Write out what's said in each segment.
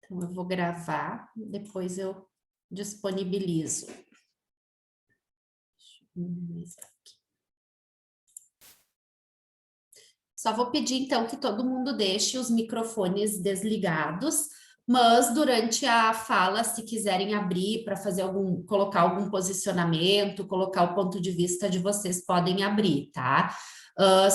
Então, eu vou gravar, depois eu disponibilizo. Só vou pedir, então, que todo mundo deixe os microfones desligados, mas durante a fala, se quiserem abrir para fazer colocar algum posicionamento, colocar o ponto de vista de vocês, podem abrir, tá?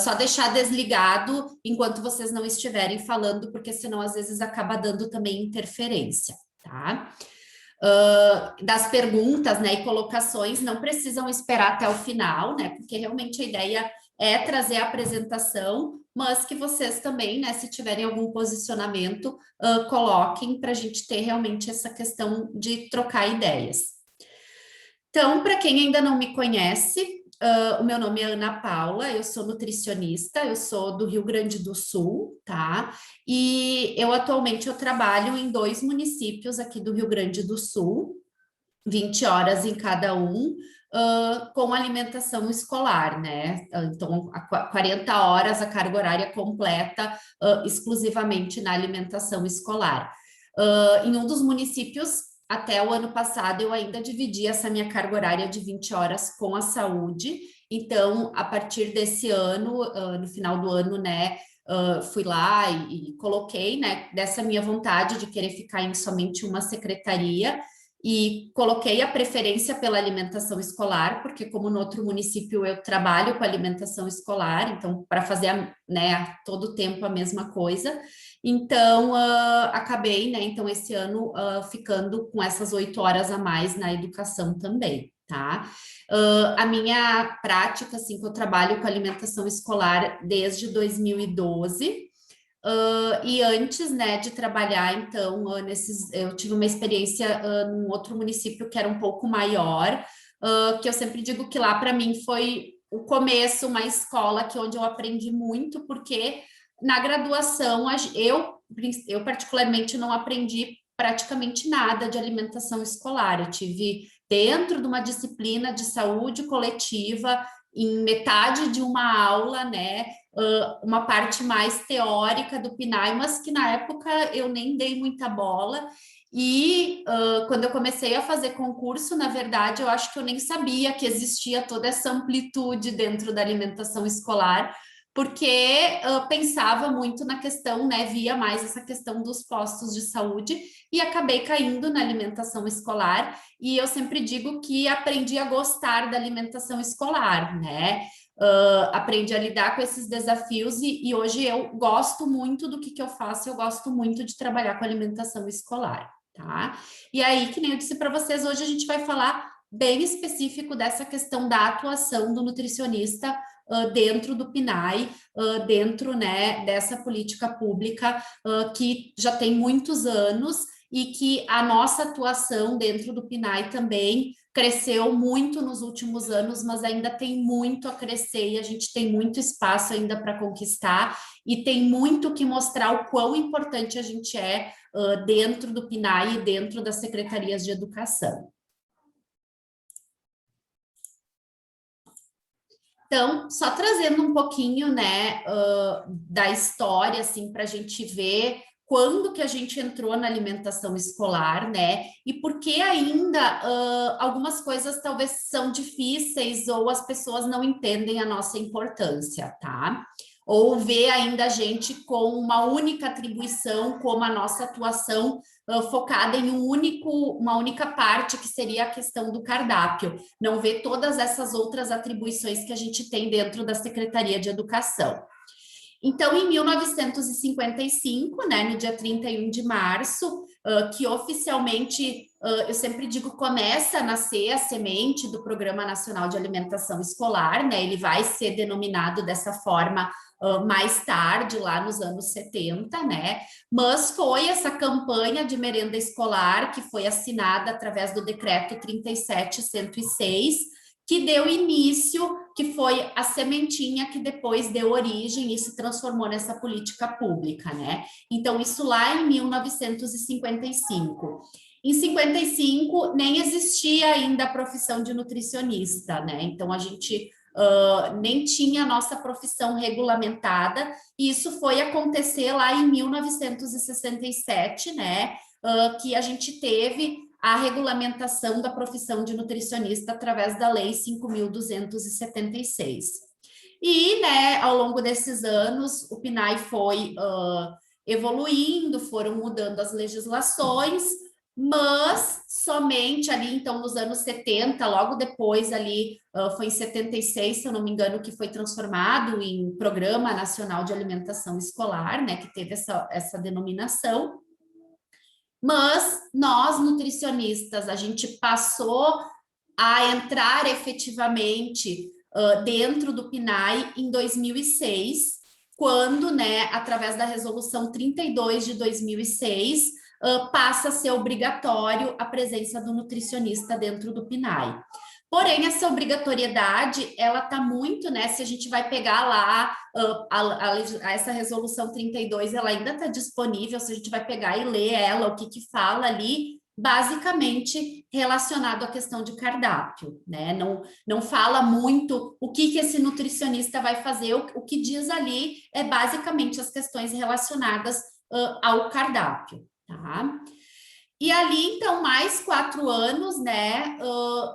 Só deixar desligado enquanto vocês não estiverem falando, porque senão às vezes acaba dando também interferência, tá? Das perguntas, né, e colocações, não precisam esperar até o final, né, porque realmente a ideia é trazer a apresentação, mas que vocês também, né, se tiverem algum posicionamento, coloquem para a gente ter realmente essa questão de trocar ideias. Então, para quem ainda não me conhece, o meu nome é Ana Paula, eu sou nutricionista, eu sou do Rio Grande do Sul, tá? E atualmente eu trabalho em 2 municípios aqui do Rio Grande do Sul, 20 horas em cada um, com alimentação escolar, né? Então, 40 horas a carga horária completa, exclusivamente na alimentação escolar. Em um dos municípios, até o ano passado, eu ainda dividi essa minha carga horária de 20 horas com a saúde. Então, a partir desse ano, no final do ano, né, fui lá e coloquei, né, dessa minha vontade de querer ficar em somente uma secretaria, e coloquei a preferência pela alimentação escolar, porque como no outro município eu trabalho com alimentação escolar, então para fazer, né, todo o tempo a mesma coisa, então acabei, né, então esse ano ficando com essas 8 horas a mais na educação também, tá? A minha prática, assim, que eu trabalho com alimentação escolar desde 2012, e antes, né, de trabalhar, então, eu tive uma experiência num outro município que era um pouco maior, que eu sempre digo que lá, para mim, foi o começo, uma escola onde eu aprendi muito, porque na graduação, eu particularmente não aprendi praticamente nada de alimentação escolar. Eu tive dentro de uma disciplina de saúde coletiva, em metade de uma aula, né, uma parte mais teórica do PNAE, mas que na época eu nem dei muita bola. E quando eu comecei a fazer concurso, na verdade, eu acho que eu nem sabia que existia toda essa amplitude dentro da alimentação escolar, porque pensava muito na questão, né, via mais essa questão dos postos de saúde e acabei caindo na alimentação escolar. E eu sempre digo que aprendi a gostar da alimentação escolar, né? Aprendi a lidar com esses desafios e hoje eu gosto muito do que eu faço, eu gosto muito de trabalhar com alimentação escolar, tá? E aí, que nem eu disse para vocês, hoje a gente vai falar bem específico dessa questão da atuação do nutricionista dentro do PNAE, dentro, né, dessa política pública que já tem muitos anos e que a nossa atuação dentro do PNAE também cresceu muito nos últimos anos, mas ainda tem muito a crescer e a gente tem muito espaço ainda para conquistar e tem muito que mostrar o quão importante a gente é dentro do PNAE e dentro das secretarias de educação. Então, só trazendo um pouquinho, né, da história, assim, para a gente ver quando que a gente entrou na alimentação escolar, né, e por que ainda algumas coisas talvez são difíceis ou as pessoas não entendem a nossa importância, tá? Ou vê ainda a gente com uma única atribuição, como a nossa atuação focada em uma única parte, que seria a questão do cardápio, não vê todas essas outras atribuições que a gente tem dentro da Secretaria de Educação. Então, em 1955, né, no dia 31 de março, que oficialmente, eu sempre digo, começa a nascer a semente do Programa Nacional de Alimentação Escolar, né, ele vai ser denominado dessa forma mais tarde, lá nos anos 70, né, mas foi essa campanha de merenda escolar que foi assinada através do Decreto 37.106, que deu início, que foi a sementinha que depois deu origem e se transformou nessa política pública, né? Então, isso lá em 1955. Em 55, nem existia ainda a profissão de nutricionista, né? Então, a gente nem tinha a nossa profissão regulamentada, e isso foi acontecer lá em 1967, né? que a gente teve a regulamentação da profissão de nutricionista através da Lei 5.276. E, né, ao longo desses anos, o PNAE foi evoluindo, foram mudando as legislações, mas somente ali, então, nos anos 70, logo depois ali, foi em 76, se eu não me engano, que foi transformado em Programa Nacional de Alimentação Escolar, né, que teve essa denominação. Mas nós, nutricionistas, a gente passou a entrar efetivamente dentro do PNAE em 2006, quando, né, através da Resolução 32 de 2006, passa a ser obrigatório a presença do nutricionista dentro do PNAE. Porém, essa obrigatoriedade, ela está muito, né? Se a gente vai pegar lá essa resolução 32, ela ainda está disponível, se a gente vai pegar e ler ela, o que fala ali, basicamente relacionado à questão de cardápio, né? Não fala muito o que esse nutricionista vai fazer, o que diz ali é basicamente as questões relacionadas ao cardápio, tá? E ali, então, mais 4 anos, né?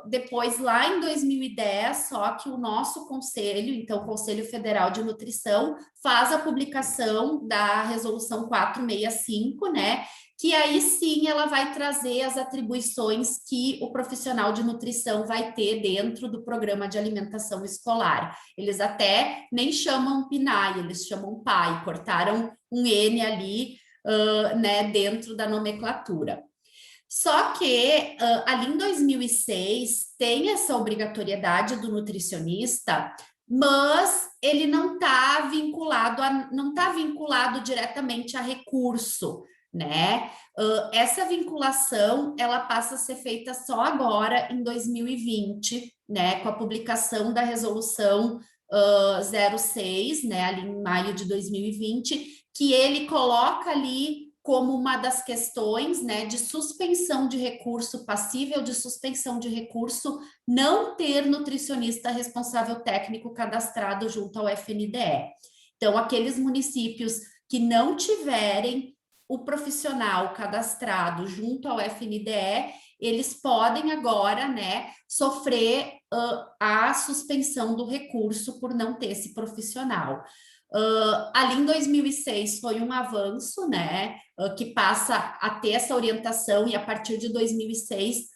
Depois, lá em 2010, só que o nosso conselho, então, o Conselho Federal de Nutrição, faz a publicação da Resolução 465, né? Que aí sim ela vai trazer as atribuições que o profissional de nutrição vai ter dentro do programa de alimentação escolar. Eles até nem chamam PNAE, eles chamam PAI, cortaram um N ali, né, dentro da nomenclatura. Só que ali em 2006 tem essa obrigatoriedade do nutricionista, mas ele não está vinculado diretamente a recurso, né? Essa vinculação ela passa a ser feita só agora em 2020, né? Com a publicação da resolução 06, né? Ali em maio de 2020, que ele coloca ali como uma das questões, né, de suspensão de recurso, passível de suspensão de recurso, não ter nutricionista responsável técnico cadastrado junto ao FNDE. Então, aqueles municípios que não tiverem o profissional cadastrado junto ao FNDE, eles podem agora, né, sofrer a suspensão do recurso por não ter esse profissional. Ali em 2006 foi um avanço, né, que passa a ter essa orientação, e a partir de 2006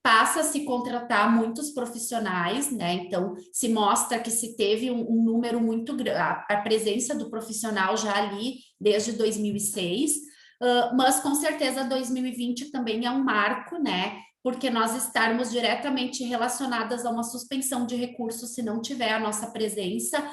passa a se contratar muitos profissionais, né, então se mostra que se teve um número muito grande, a presença do profissional já ali desde 2006, mas com certeza 2020 também é um marco, né, porque nós estarmos diretamente relacionadas a uma suspensão de recursos se não tiver a nossa presença,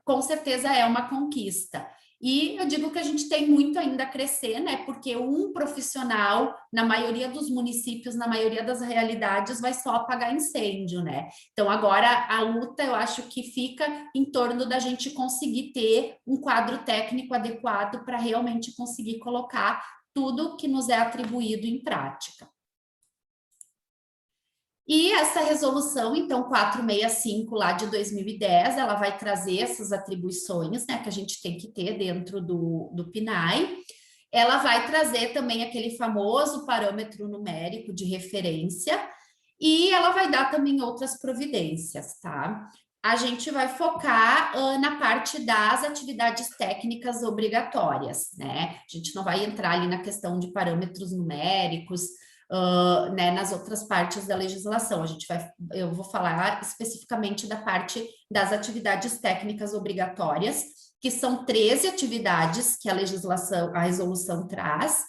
com certeza é uma conquista. E eu digo que a gente tem muito ainda a crescer, né? Porque um profissional, na maioria dos municípios, na maioria das realidades, vai só apagar incêndio, né? Então, agora a luta, eu acho que fica em torno da gente conseguir ter um quadro técnico adequado para realmente conseguir colocar tudo que nos é atribuído em prática. E essa resolução, então, 465 lá de 2010, ela vai trazer essas atribuições, né, que a gente tem que ter dentro do PNAE. Ela vai trazer também aquele famoso parâmetro numérico de referência e ela vai dar também outras providências, tá? A gente vai focar na parte das atividades técnicas obrigatórias, né? A gente não vai entrar ali na questão de parâmetros numéricos, né, nas outras partes da legislação. Eu vou falar especificamente da parte das atividades técnicas obrigatórias, que são 13 atividades que a resolução traz,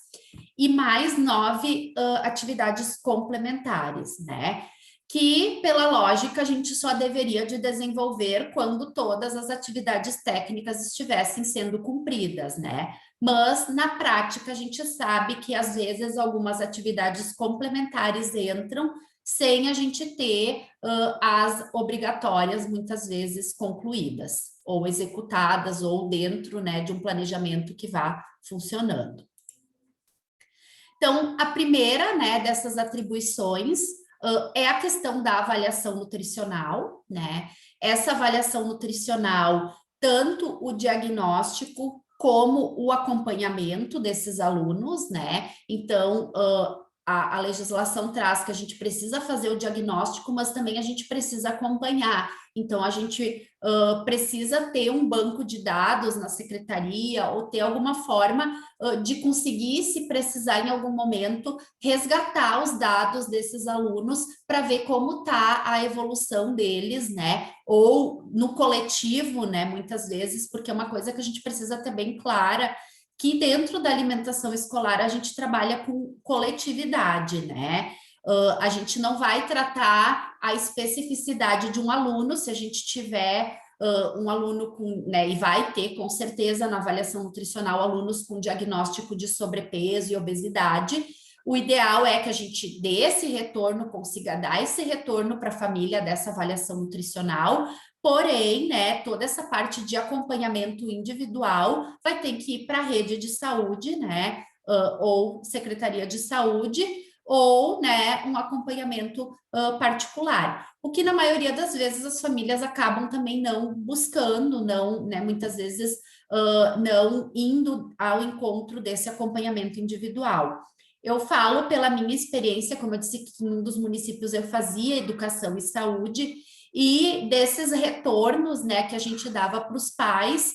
e mais 9 atividades complementares, né? Que, pela lógica, a gente só deveria de desenvolver quando todas as atividades técnicas estivessem sendo cumpridas, né? Mas, na prática, a gente sabe que, às vezes, algumas atividades complementares entram sem a gente ter as obrigatórias, muitas vezes, concluídas, ou executadas, ou dentro, né, de um planejamento que vá funcionando. Então, a primeira, né, dessas atribuições é a questão da avaliação nutricional, né? Essa avaliação nutricional, tanto o diagnóstico como o acompanhamento desses alunos, né? Então, a legislação traz que a gente precisa fazer o diagnóstico, mas também a gente precisa acompanhar. Então, a gente precisa ter um banco de dados na secretaria ou ter alguma forma de conseguir, se precisar em algum momento, resgatar os dados desses alunos para ver como está a evolução deles, né? Ou no coletivo, né? Muitas vezes, porque é uma coisa que a gente precisa ter bem clara, que dentro da alimentação escolar a gente trabalha com coletividade, né? A gente não vai tratar a especificidade de um aluno se a gente tiver um aluno com, né, e vai ter com certeza na avaliação nutricional alunos com diagnóstico de sobrepeso e obesidade. O ideal é que a gente dê esse retorno, consiga dar esse retorno para a família dessa avaliação nutricional. Porém, né, toda essa parte de acompanhamento individual vai ter que ir para a rede de saúde, né, ou Secretaria de Saúde, ou, né, um acompanhamento particular. O que na maioria das vezes as famílias acabam também não buscando, não, né, muitas vezes não indo ao encontro desse acompanhamento individual. Eu falo pela minha experiência, como eu disse, que em um dos municípios eu fazia educação e saúde, e desses retornos, né, que a gente dava para os pais,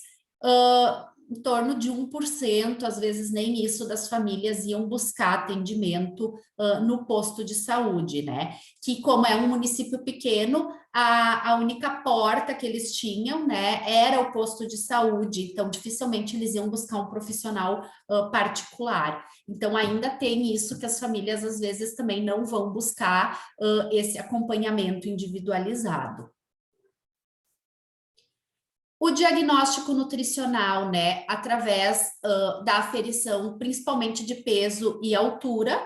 em torno de 1%, às vezes nem isso, das famílias iam buscar atendimento no posto de saúde, né? Que como é um município pequeno, a única porta que eles tinham, né, era o posto de saúde, então dificilmente eles iam buscar um profissional particular. Então ainda tem isso que as famílias às vezes também não vão buscar esse acompanhamento individualizado. O diagnóstico nutricional, né, através da aferição, principalmente de peso e altura,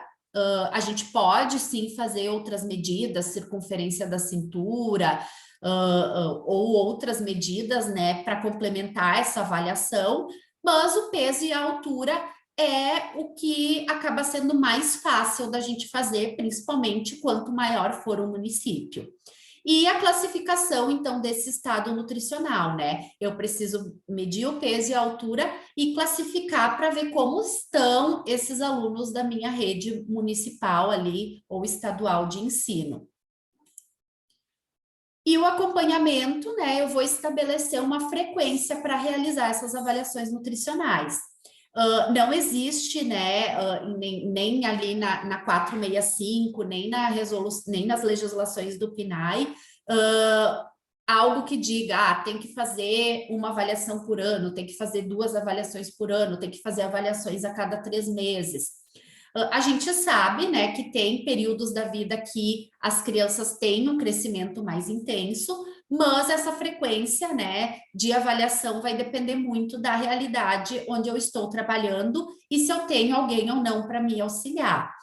a gente pode sim fazer outras medidas, circunferência da cintura, ou outras medidas, né, para complementar essa avaliação, mas o peso e a altura é o que acaba sendo mais fácil da gente fazer, principalmente quanto maior for o município. E a classificação, então, desse estado nutricional, né? Eu preciso medir o peso e a altura e classificar para ver como estão esses alunos da minha rede municipal ali ou estadual de ensino. E o acompanhamento, né? Eu vou estabelecer uma frequência para realizar essas avaliações nutricionais. Não existe, né, nem ali na 465, nem nas legislações do PNAE, algo que diga, tem que fazer uma avaliação por ano, tem que fazer 2 avaliações por ano, tem que fazer avaliações a cada 3 meses. A gente sabe, né, que tem períodos da vida que as crianças têm um crescimento mais intenso, mas essa frequência, né, de avaliação vai depender muito da realidade onde eu estou trabalhando e se eu tenho alguém ou não para me auxiliar.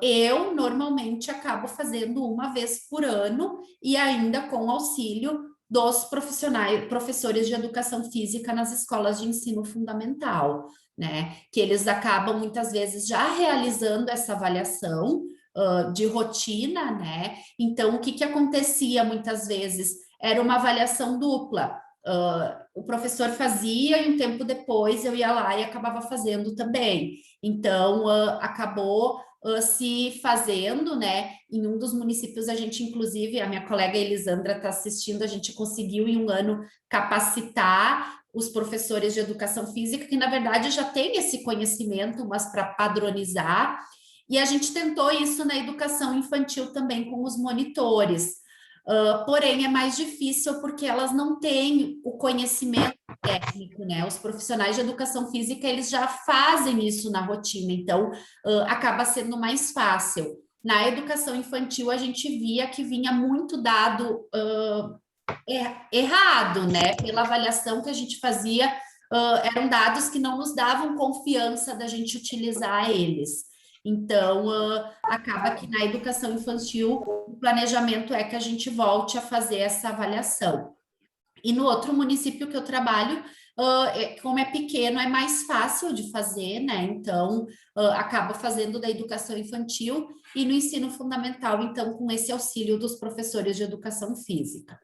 Eu normalmente acabo fazendo uma vez por ano e ainda com auxílio dos professores de educação física nas escolas de ensino fundamental, né? Que eles acabam muitas vezes já realizando essa avaliação de rotina, né? Então, o que acontecia muitas vezes era uma avaliação dupla. O professor fazia e um tempo depois eu ia lá e acabava fazendo também. Então, acabou se fazendo, né? Em um dos municípios, a gente, inclusive, a minha colega Elisandra está assistindo, a gente conseguiu em um ano capacitar os professores de educação física, que na verdade já têm esse conhecimento, mas para padronizar. E a gente tentou isso na educação infantil também com os monitores. Porém, é mais difícil porque elas não têm o conhecimento técnico, né? Os profissionais de educação física, eles já fazem isso na rotina, então acaba sendo mais fácil. Na educação infantil, a gente via que vinha muito dado errado, né? Pela avaliação que a gente fazia, eram dados que não nos davam confiança da gente utilizar eles. Então, acaba que na educação infantil, o planejamento é que a gente volte a fazer essa avaliação. E no outro município que eu trabalho, como é pequeno, é mais fácil de fazer, né? Então, acaba fazendo da educação infantil e no ensino fundamental, então, com esse auxílio dos professores de educação física.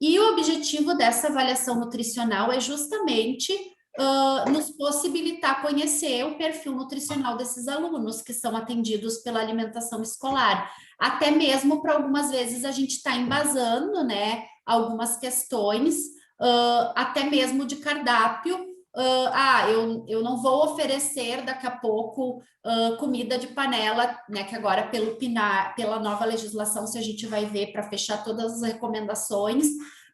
E o objetivo dessa avaliação nutricional é justamente nos possibilitar conhecer o perfil nutricional desses alunos que são atendidos pela alimentação escolar. Até mesmo para algumas vezes a gente está embasando, né, algumas questões, até mesmo de cardápio. Eu não vou oferecer daqui a pouco comida de panela, né, que agora pela nova legislação, se a gente vai ver para fechar todas as recomendações,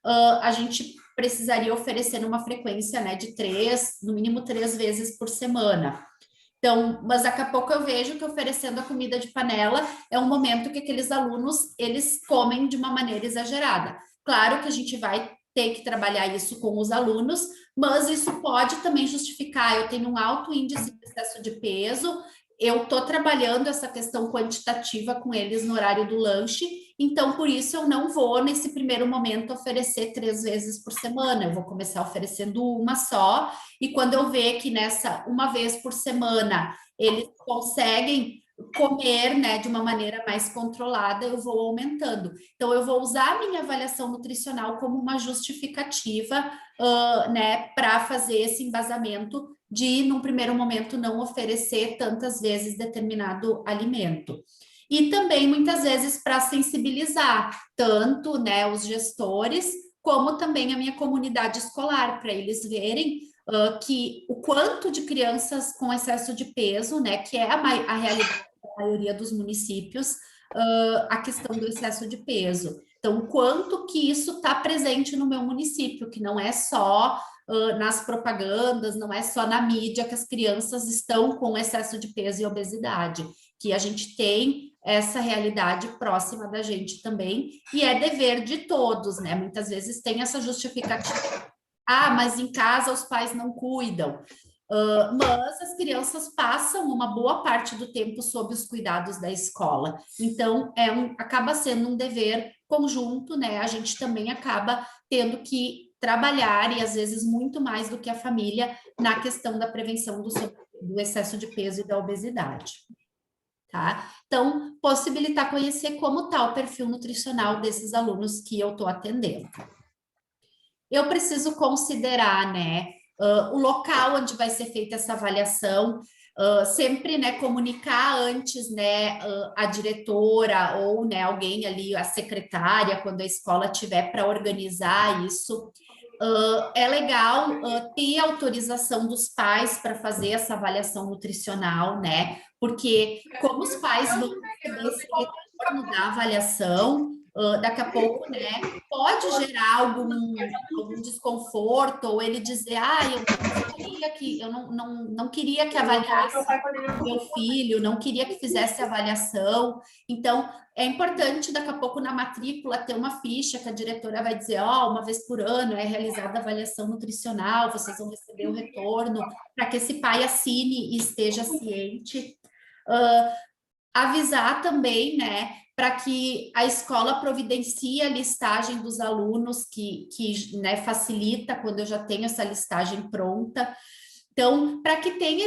a gente precisaria oferecer numa frequência, né, de no mínimo 3 vezes por semana. Então, mas daqui a pouco eu vejo que oferecendo a comida de panela é um momento que aqueles alunos, eles comem de uma maneira exagerada. Claro que a gente vai ter que trabalhar isso com os alunos, mas isso pode também justificar, eu tenho um alto índice de excesso de peso, eu estou trabalhando essa questão quantitativa com eles no horário do lanche, então por isso eu não vou, nesse primeiro momento, oferecer 3 vezes por semana, eu vou começar oferecendo uma só, e quando eu ver que nessa uma vez por semana eles conseguem comer, né, de uma maneira mais controlada, eu vou aumentando. Então, eu vou usar a minha avaliação nutricional como uma justificativa, né, para fazer esse embasamento de, num primeiro momento, não oferecer tantas vezes determinado alimento. E também, muitas vezes, para sensibilizar tanto, né, os gestores, como também a minha comunidade escolar, para eles verem que o quanto de crianças com excesso de peso, né, que é a realidade da maioria dos municípios, a questão do excesso de peso. Então, o quanto que isso está presente no meu município, que não é só nas propagandas, não é só na mídia que as crianças estão com excesso de peso e obesidade, que a gente tem essa realidade próxima da gente também, e é dever de todos, né? Muitas vezes tem essa justificativa, mas em casa os pais não cuidam. Mas as crianças passam uma boa parte do tempo sob os cuidados da escola. Então, acaba sendo um dever conjunto, né? A gente também acaba tendo que trabalhar, e às vezes muito mais do que a família, na questão da prevenção do excesso de peso e da obesidade. Tá? Então, possibilitar conhecer como está o perfil nutricional desses alunos que eu estou atendendo. Eu preciso considerar, né, o local onde vai ser feita essa avaliação, sempre, né, comunicar antes, né, a diretora ou, né, alguém ali, a secretária, quando a escola tiver para organizar isso. É legal ter autorização dos pais para fazer essa avaliação nutricional, né? Porque como os pais vão receber esse retorno da avaliação, daqui a pouco, né, pode gerar algum desconforto, ou ele dizer, eu não queria que avaliasse meu filho, não queria que fizesse avaliação. Então, é importante daqui a pouco na matrícula ter uma ficha que a diretora vai dizer, uma vez por ano é realizada a avaliação nutricional, vocês vão receber o retorno, para que esse pai assine e esteja ciente. Avisar também, né, para que a escola providencie a listagem dos alunos, que né, facilita quando eu já tenho essa listagem pronta. Então, para que tenha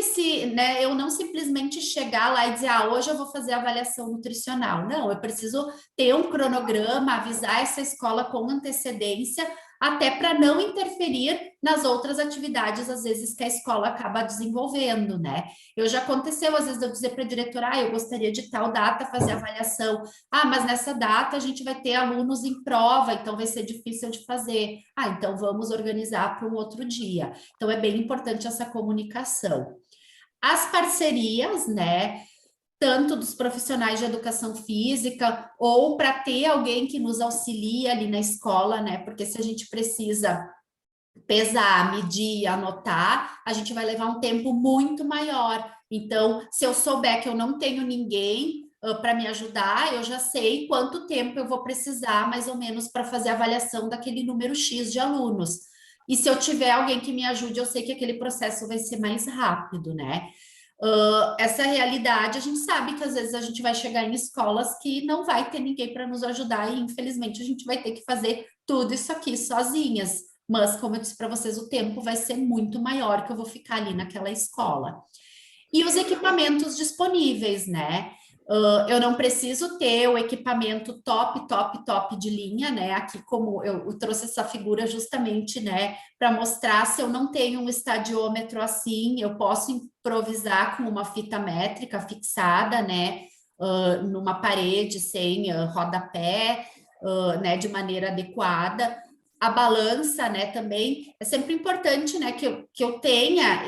né, eu não simplesmente chegar lá e dizer, hoje eu vou fazer a avaliação nutricional. Não, eu preciso ter um cronograma, avisar essa escola com antecedência, até para não interferir nas outras atividades, às vezes, que a escola acaba desenvolvendo, né? Já aconteceu, às vezes, eu dizer para a diretora, eu gostaria de tal data fazer avaliação. Mas nessa data a gente vai ter alunos em prova, então vai ser difícil de fazer. Então vamos organizar para um outro dia. Então é bem importante essa comunicação. As parcerias, né? Tanto dos profissionais de educação física, ou para ter alguém que nos auxilia ali na escola, né? Porque se a gente precisa pesar, medir, anotar, a gente vai levar um tempo muito maior. Então, se eu souber que eu não tenho ninguém para me ajudar, eu já sei quanto tempo eu vou precisar, mais ou menos, para fazer a avaliação daquele número X de alunos. E se eu tiver alguém que me ajude, eu sei que aquele processo vai ser mais rápido, né? Essa realidade, a gente sabe que às vezes a gente vai chegar em escolas que não vai ter ninguém para nos ajudar, e infelizmente a gente vai ter que fazer tudo isso aqui sozinhas. Mas, como eu disse para vocês, o tempo vai ser muito maior que eu vou ficar ali naquela escola. E os equipamentos disponíveis, né? Eu não preciso ter o equipamento top de linha, né? Aqui, como eu trouxe essa figura justamente, né, para mostrar se eu não tenho um estadiômetro assim, eu posso improvisar com uma fita métrica fixada, né, numa parede sem rodapé, né, de maneira adequada. A balança, né, também é sempre importante, né, que eu tenha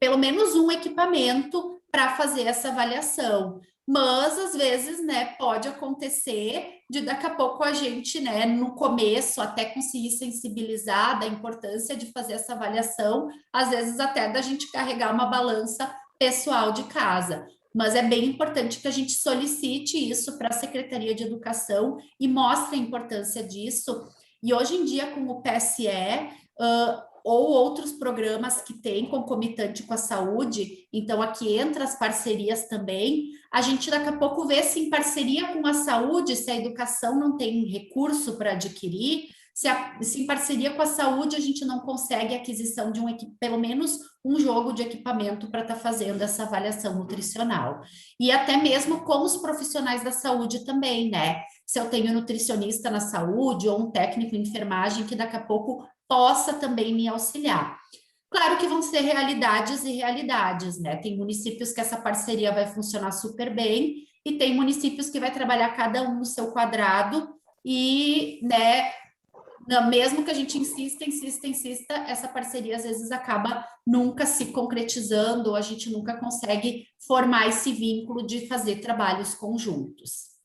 pelo menos um equipamento para fazer essa avaliação. Mas às vezes, né, pode acontecer de daqui a pouco a gente, né, no começo até conseguir sensibilizar da importância de fazer essa avaliação, às vezes até da gente carregar uma balança pessoal de casa. Mas é bem importante que a gente solicite isso para a Secretaria de Educação e mostre a importância disso. E hoje em dia, com o PSE, ou outros programas que têm concomitante com a saúde, então aqui entra as parcerias também, a gente daqui a pouco vê se em parceria com a saúde, se a educação não tem recurso para adquirir, se em parceria com a saúde a gente não consegue a aquisição de pelo menos um jogo de equipamento para estar fazendo essa avaliação nutricional. E até mesmo com os profissionais da saúde também, né? Se eu tenho nutricionista na saúde ou um técnico em enfermagem que daqui a pouco possa também me auxiliar. Claro que vão ser realidades e realidades, né? Tem municípios que essa parceria vai funcionar super bem e tem municípios que vai trabalhar cada um no seu quadrado e, né, mesmo que a gente insista, essa parceria às vezes acaba nunca se concretizando, ou a gente nunca consegue formar esse vínculo de fazer trabalhos conjuntos.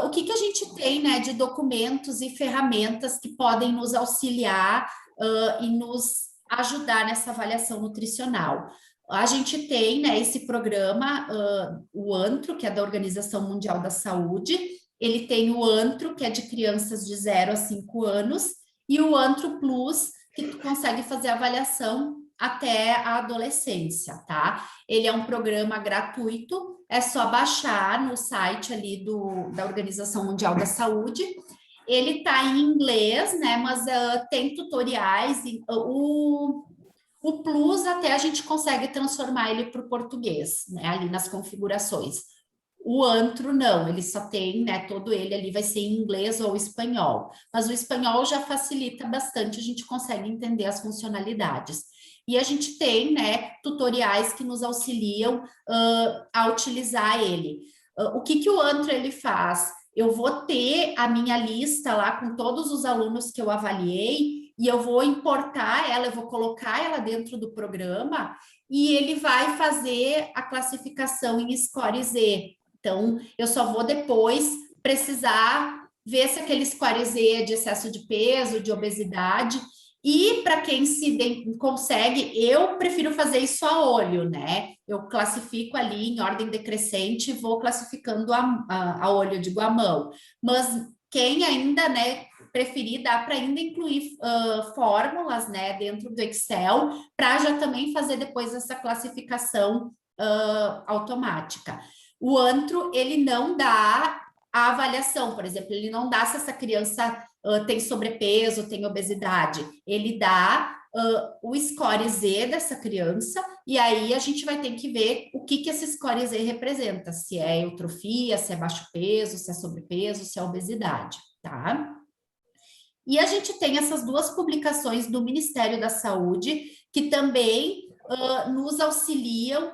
O que a gente tem, né, de documentos e ferramentas que podem nos auxiliar e nos ajudar nessa avaliação nutricional? A gente tem, né, esse programa, o ANTRO, que é da Organização Mundial da Saúde, ele tem o ANTRO, que é de crianças de 0 a 5 anos, e o ANTRO Plus, que tu consegue fazer avaliação até a adolescência, tá? Ele é um programa gratuito, é só baixar no site ali da Organização Mundial da Saúde. Ele está em inglês, né? Mas tem tutoriais. O Plus até a gente consegue transformar ele para o português, né? Ali nas configurações. O Antro não, ele só tem, né? Todo ele ali vai ser em inglês ou espanhol. Mas o espanhol já facilita bastante, a gente consegue entender as funcionalidades. E a gente tem, né, tutoriais que nos auxiliam a utilizar ele. O que o Antro ele faz? Eu vou ter a minha lista lá com todos os alunos que eu avaliei e eu vou importar ela, eu vou colocar ela dentro do programa e ele vai fazer a classificação em Score Z. Então, eu só vou depois precisar ver se aquele Score Z é de excesso de peso, de obesidade. E para quem consegue, eu prefiro fazer isso a olho, né? Eu classifico ali em ordem decrescente e vou classificando a olho, digo a mão. Mas quem ainda, né, preferir, dá para ainda incluir fórmulas, né, dentro do Excel, para já também fazer depois essa classificação automática. O Antro, ele não dá a avaliação, por exemplo, ele não dá se essa criança tem sobrepeso, tem obesidade. Ele dá o score Z dessa criança, e aí a gente vai ter que ver o que esse score Z representa, se é eutrofia, se é baixo peso, se é sobrepeso, se é obesidade, tá? E a gente tem essas duas publicações do Ministério da Saúde, que também nos auxiliam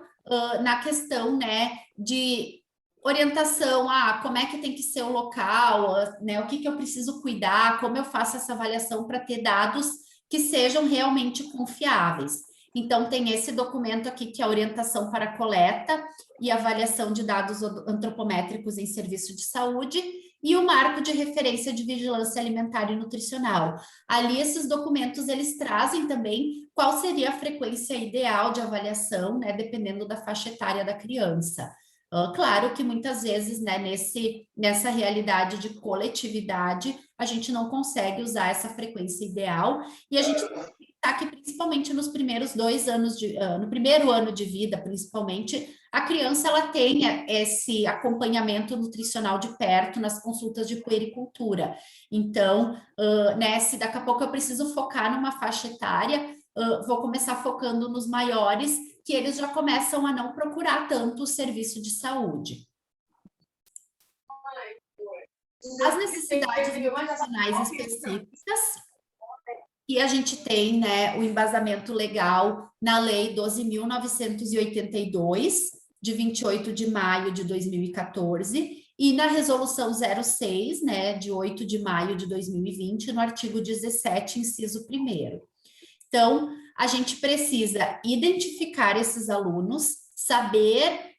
na questão, né, de orientação, como é que tem que ser o local, né, o que eu preciso cuidar, como eu faço essa avaliação para ter dados que sejam realmente confiáveis. Então, tem esse documento aqui, que é a orientação para a coleta e avaliação de dados antropométricos em serviço de saúde, e o marco de referência de vigilância alimentar e nutricional. Ali, esses documentos, eles trazem também qual seria a frequência ideal de avaliação, né, dependendo da faixa etária da criança. Claro que muitas vezes, né, nessa realidade de coletividade, a gente não consegue usar essa frequência ideal, e a gente está que principalmente nos primeiros 2 anos no primeiro ano de vida, principalmente, a criança ela tenha esse acompanhamento nutricional de perto nas consultas de puericultura. Então, né, se daqui a pouco eu preciso focar numa faixa etária, vou começar focando nos maiores, que eles já começam a não procurar tanto o serviço de saúde. As necessidades nutricionais específicas, e a gente tem, né, o embasamento legal na Lei 12.982, de 28 de maio de 2014, e na Resolução 06, né, de 8 de maio de 2020, no artigo 17, inciso 1º. Então, a gente precisa identificar esses alunos, saber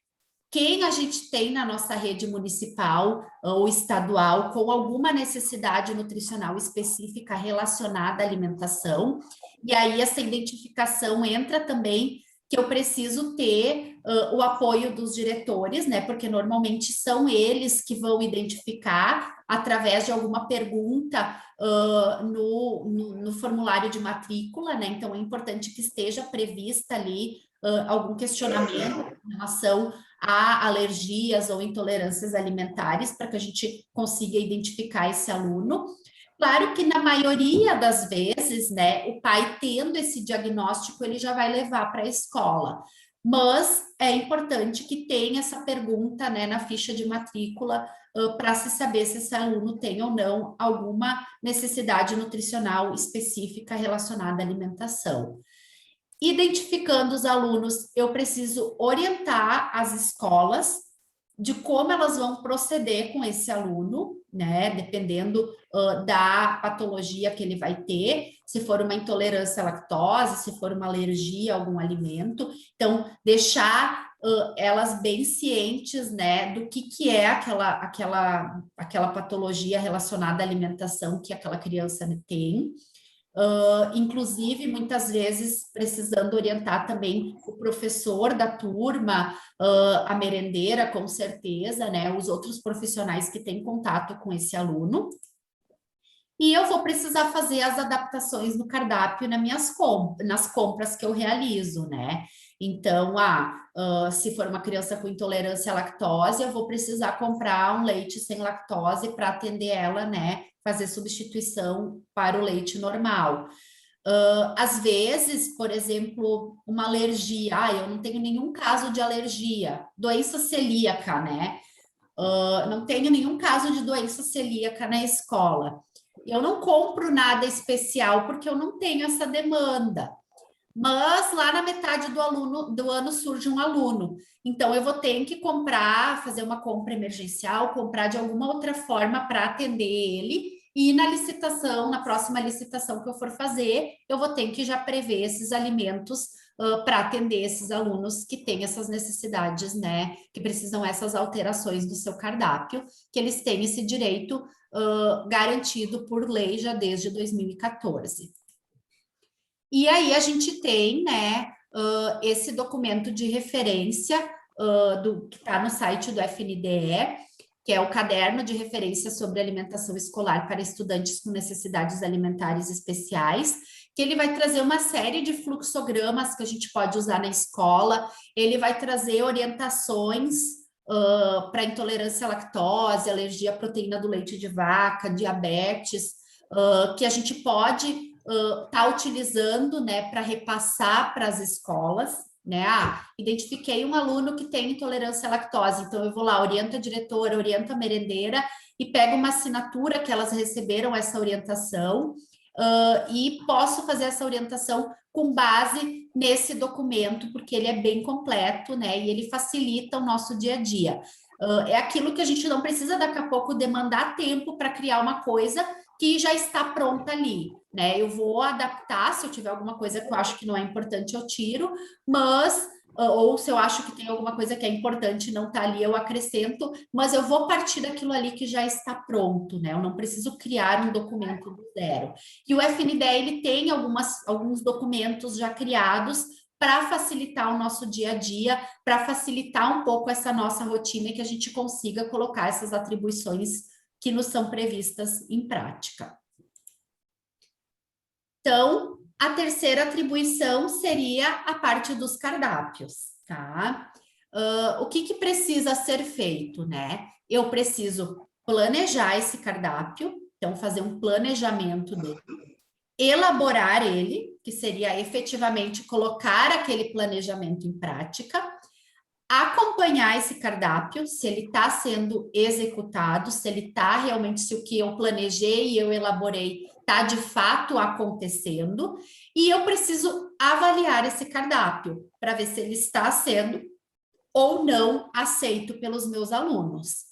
quem a gente tem na nossa rede municipal ou estadual com alguma necessidade nutricional específica relacionada à alimentação, e aí essa identificação entra também que eu preciso ter o apoio dos diretores, né, porque normalmente são eles que vão identificar através de alguma pergunta no formulário de matrícula, né, então é importante que esteja prevista ali algum questionamento em relação a alergias ou intolerâncias alimentares, para que a gente consiga identificar esse aluno. Claro que na maioria das vezes, né, o pai tendo esse diagnóstico, ele já vai levar para a escola. Mas é importante que tenha essa pergunta, né, na ficha de matrícula, para se saber se esse aluno tem ou não alguma necessidade nutricional específica relacionada à alimentação. Identificando os alunos, eu preciso orientar as escolas de como elas vão proceder com esse aluno, né? Dependendo da patologia que ele vai ter, se for uma intolerância à lactose, se for uma alergia a algum alimento. Então, deixar elas bem cientes, né, do que é aquela patologia relacionada à alimentação que aquela criança tem. Inclusive, muitas vezes, precisando orientar também o professor da turma, a merendeira, com certeza, né? Os outros profissionais que têm contato com esse aluno. E eu vou precisar fazer as adaptações no cardápio nas compras que eu realizo, né? Então, se for uma criança com intolerância à lactose, eu vou precisar comprar um leite sem lactose para atender ela, né? Fazer substituição para o leite normal. Às vezes, por exemplo, uma alergia, eu não tenho nenhum caso de alergia, doença celíaca, né? Não tenho nenhum caso de doença celíaca na escola. Eu não compro nada especial porque eu não tenho essa demanda. Mas lá na metade do ano surge um aluno. Então, eu vou ter que comprar, fazer uma compra emergencial, comprar de alguma outra forma para atender ele. E na licitação, na próxima licitação que eu for fazer, eu vou ter que já prever esses alimentos para atender esses alunos que têm essas necessidades, né? Que precisam essas alterações do seu cardápio, que eles têm esse direito garantido por lei já desde 2014. E aí a gente tem, né, esse documento de referência que está no site do FNDE, que é o Caderno de Referência sobre Alimentação Escolar para Estudantes com Necessidades Alimentares Especiais, que ele vai trazer uma série de fluxogramas que a gente pode usar na escola, ele vai trazer orientações para intolerância à lactose, alergia à proteína do leite de vaca, diabetes, que a gente pode tá utilizando, né, para repassar para as escolas, né? Identifiquei um aluno que tem intolerância à lactose, então eu vou lá, oriento a diretora, oriento a merendeira e pego uma assinatura que elas receberam essa orientação e posso fazer essa orientação com base nesse documento, porque ele é bem completo, né? E ele facilita o nosso dia a dia. É aquilo que a gente não precisa daqui a pouco demandar tempo para criar uma coisa que já está pronta ali, né? Eu vou adaptar, se eu tiver alguma coisa que eu acho que não é importante, eu tiro, mas, ou se eu acho que tem alguma coisa que é importante e não está ali, eu acrescento, mas eu vou partir daquilo ali que já está pronto, né? Eu não preciso criar um documento do zero. E o FNDE, ele tem alguns documentos já criados para facilitar o nosso dia a dia, para facilitar um pouco essa nossa rotina e que a gente consiga colocar essas atribuições que nos são previstas em prática. Então, a terceira atribuição seria a parte dos cardápios, tá? O que precisa ser feito, né? Eu preciso planejar esse cardápio, então fazer um planejamento dele, elaborar ele, que seria efetivamente colocar aquele planejamento em prática, acompanhar esse cardápio, se ele está sendo executado, se ele está realmente, se o que eu planejei e eu elaborei está de fato acontecendo, e eu preciso avaliar esse cardápio para ver se ele está sendo ou não aceito pelos meus alunos.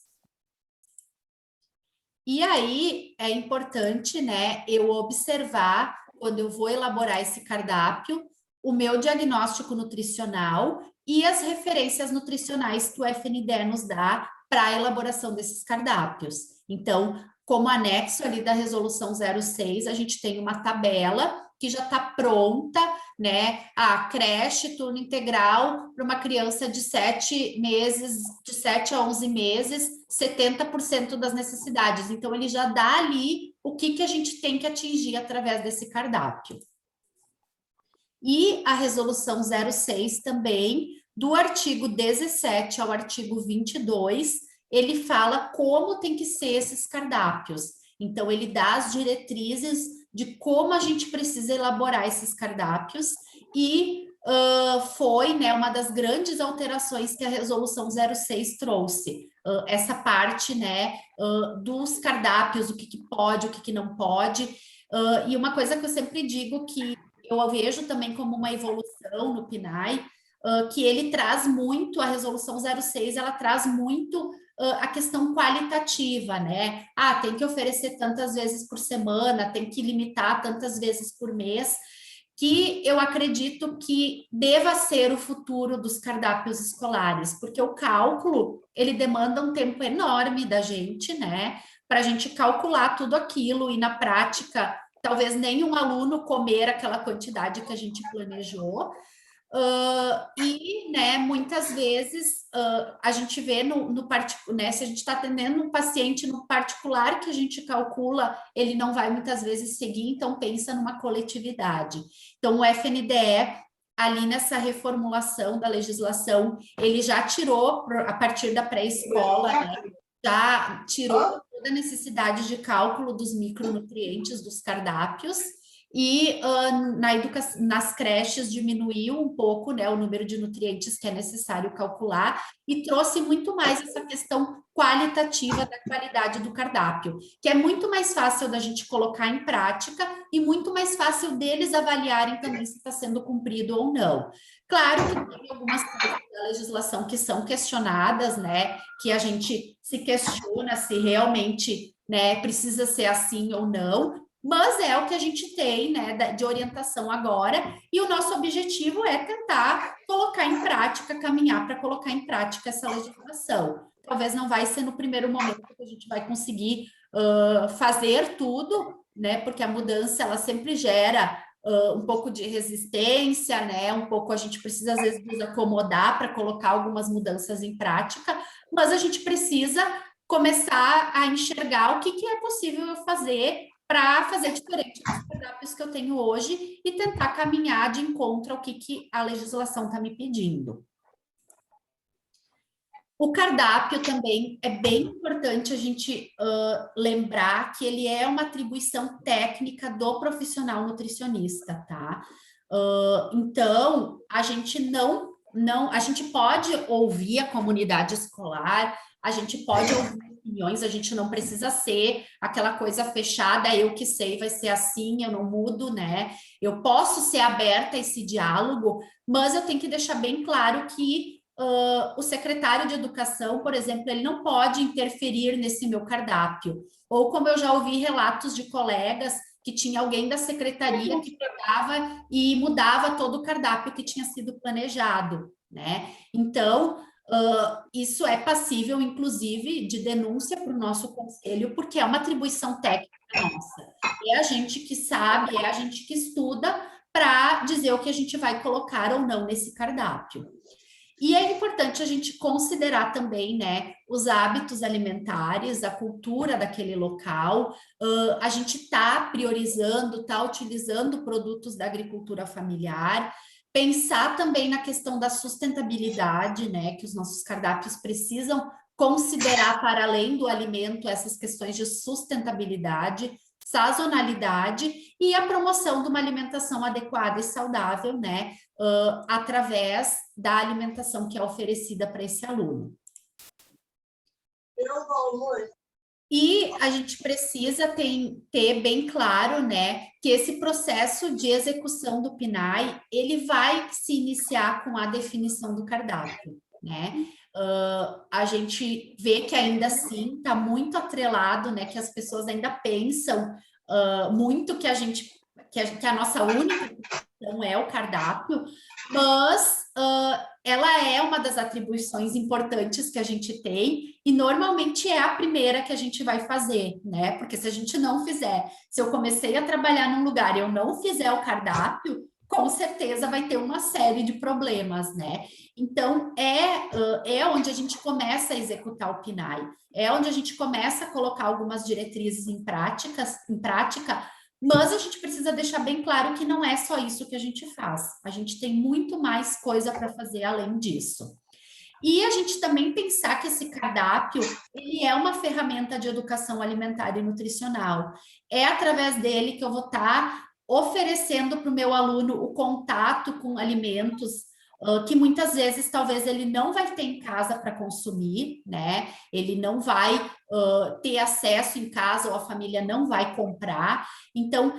E aí é importante, né, eu observar, quando eu vou elaborar esse cardápio, o meu diagnóstico nutricional e as referências nutricionais que o FNDE nos dá para a elaboração desses cardápios. Então, como anexo ali da resolução 06, a gente tem uma tabela que já está pronta, né? A creche, turno integral para uma criança de 7 meses, de 7 a 11 meses, 70% das necessidades. Então, ele já dá ali o que a gente tem que atingir através desse cardápio. E a resolução 06 também, do artigo 17 ao artigo 22, ele fala como tem que ser esses cardápios. Então, ele dá as diretrizes de como a gente precisa elaborar esses cardápios e foi, né, uma das grandes alterações que a resolução 06 trouxe. Essa parte, né, dos cardápios, o que pode, o que não pode. E uma coisa que eu sempre digo que eu vejo também como uma evolução no PNAE, que ele traz muito, a resolução 06, ela traz muito a questão qualitativa, né? Ah, tem que oferecer tantas vezes por semana, tem que limitar tantas vezes por mês, que eu acredito que deva ser o futuro dos cardápios escolares, porque o cálculo, ele demanda um tempo enorme da gente, né? Para a gente calcular tudo aquilo e na prática talvez nenhum aluno comer aquela quantidade que a gente planejou. E, né, muitas vezes a gente vê no particular, né, se a gente está atendendo um paciente no particular que a gente calcula, ele não vai muitas vezes seguir, então pensa numa coletividade. Então, o FNDE, ali nessa reformulação da legislação, ele já tirou, a partir da pré-escola, né, já tirou toda a necessidade de cálculo dos micronutrientes dos cardápios e nas creches diminuiu um pouco, né, o número de nutrientes que é necessário calcular e trouxe muito mais essa questão qualitativa da qualidade do cardápio, que é muito mais fácil da gente colocar em prática e muito mais fácil deles avaliarem também se está sendo cumprido ou não. Claro que tem algumas coisas da legislação que são questionadas, né, que a gente se questiona se realmente, né, precisa ser assim ou não, mas é o que a gente tem, né, de orientação agora, e o nosso objetivo é tentar colocar em prática, caminhar para colocar em prática essa legislação. Talvez não vai ser no primeiro momento que a gente vai conseguir fazer tudo, né, porque a mudança, ela sempre gera um pouco de resistência, né, um pouco a gente precisa, às vezes, nos acomodar para colocar algumas mudanças em prática, mas a gente precisa começar a enxergar o que é possível eu fazer para fazer diferente dos cardápios que eu tenho hoje e tentar caminhar de encontro ao que a legislação está me pedindo. O cardápio também é bem importante a gente lembrar que ele é uma atribuição técnica do profissional nutricionista, tá? Então, a gente a gente pode ouvir a comunidade escolar, a gente pode ouvir opiniões, a gente não precisa ser aquela coisa fechada, eu que sei, vai ser assim, eu não mudo, né? Eu posso ser aberta a esse diálogo, mas eu tenho que deixar bem claro que o secretário de educação, por exemplo, ele não pode interferir nesse meu cardápio. Ou como eu já ouvi relatos de colegas que tinha alguém da secretaria que pegava e mudava todo o cardápio que tinha sido planejado, né? Então, isso é passível, inclusive, de denúncia para o nosso conselho, porque é uma atribuição técnica nossa. É a gente que sabe, é a gente que estuda para dizer o que a gente vai colocar ou não nesse cardápio. E é importante a gente considerar também, né, os hábitos alimentares, a cultura daquele local. A gente está priorizando, está utilizando produtos da agricultura familiar. Pensar também na questão da sustentabilidade, né, que os nossos cardápios precisam considerar para além do alimento essas questões de sustentabilidade. sazonalidade e a promoção de uma alimentação adequada e saudável, né, através da alimentação que é oferecida para esse aluno. E a gente precisa ter bem claro, né, que esse processo de execução do PNAE, ele vai se iniciar com a definição do cardápio, né? A gente vê que ainda assim está muito atrelado, né, que as pessoas ainda pensam muito que a nossa única opção é o cardápio, mas ela é uma das atribuições importantes que a gente tem e normalmente é a primeira que a gente vai fazer, né? Porque se a gente não fizer, se eu comecei a trabalhar num lugar e eu não fizer o cardápio, com certeza vai ter uma série de problemas, né? Então, é onde a gente começa a executar o PNAE, é onde a gente começa a colocar algumas diretrizes em prática, mas a gente precisa deixar bem claro que não é só isso que a gente faz. A gente tem muito mais coisa para fazer além disso. E a gente também pensar que esse cardápio, ele é uma ferramenta de educação alimentar e nutricional. É através dele que eu vou estar oferecendo para o meu aluno o contato com alimentos que muitas vezes talvez ele não vai ter em casa para consumir, né? Ele não vai ter acesso em casa ou a família não vai comprar. Então,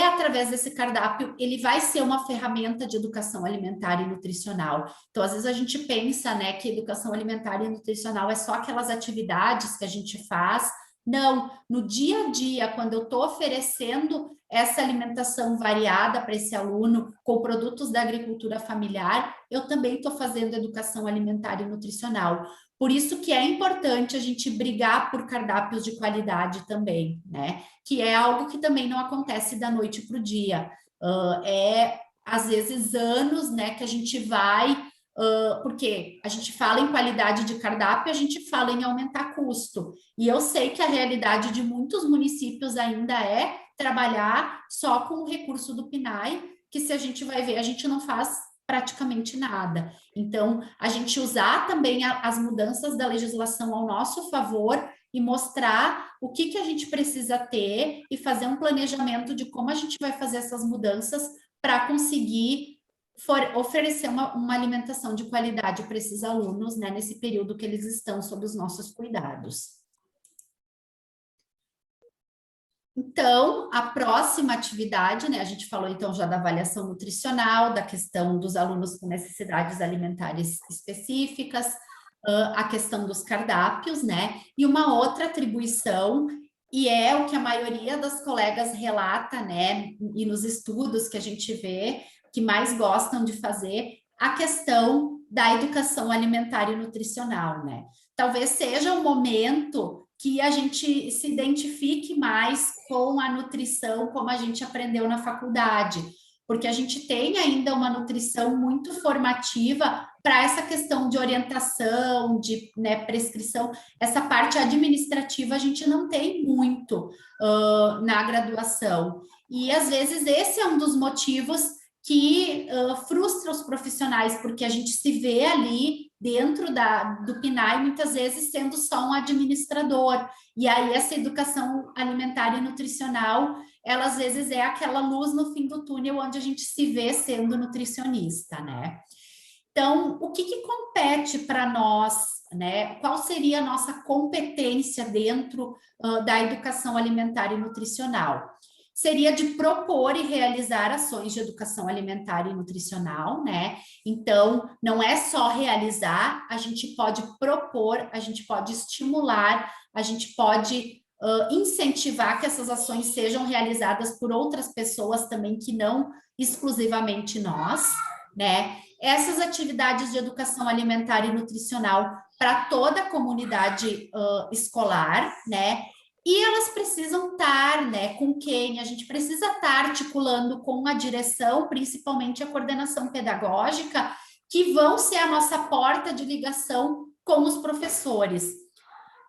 através desse cardápio, ele vai ser uma ferramenta de educação alimentar e nutricional. Então, às vezes a gente pensa, né, que educação alimentar e nutricional é só aquelas atividades que a gente faz. Não, no dia a dia, quando eu estou oferecendo essa alimentação variada para esse aluno com produtos da agricultura familiar, eu também estou fazendo educação alimentar e nutricional. Por isso que é importante a gente brigar por cardápios de qualidade também, né? Que é algo que também não acontece da noite para o dia. Às vezes, anos, né, que a gente vai... porque a gente fala em qualidade de cardápio, a gente fala em aumentar custo. E eu sei que a realidade de muitos municípios ainda é trabalhar só com o recurso do PNAE, que se a gente vai ver, a gente não faz praticamente nada. Então, a gente usar também as mudanças da legislação ao nosso favor e mostrar o que a gente precisa ter e fazer um planejamento de como a gente vai fazer essas mudanças para conseguir oferecer uma alimentação de qualidade para esses alunos, né, nesse período que eles estão sob os nossos cuidados. Então, a próxima atividade, né, a gente falou então já da avaliação nutricional, da questão dos alunos com necessidades alimentares específicas, a questão dos cardápios, né, e uma outra atribuição, e é o que a maioria das colegas relata, né, e nos estudos que a gente vê, que mais gostam de fazer, a questão da educação alimentar e nutricional, né. Talvez seja um momento que a gente se identifique mais com a nutrição como a gente aprendeu na faculdade, porque a gente tem ainda uma nutrição muito formativa para essa questão de orientação, de, né, prescrição, essa parte administrativa a gente não tem muito na graduação. E às vezes esse é um dos motivos que frustra os profissionais, porque a gente se vê ali dentro do PNAE, muitas vezes sendo só um administrador, e aí essa educação alimentar e nutricional, ela às vezes é aquela luz no fim do túnel, onde a gente se vê sendo nutricionista, né? Então, o que compete para nós, né? Qual seria a nossa competência dentro da educação alimentar e nutricional? Seria de propor e realizar ações de educação alimentar e nutricional, né? Então, não é só realizar, a gente pode propor, a gente pode estimular, a gente pode incentivar que essas ações sejam realizadas por outras pessoas também, que não exclusivamente nós, né? Essas atividades de educação alimentar e nutricional para toda a comunidade escolar, né? E elas precisam estar, né, com quem? A gente precisa estar articulando com a direção, principalmente a coordenação pedagógica, que vão ser a nossa porta de ligação com os professores.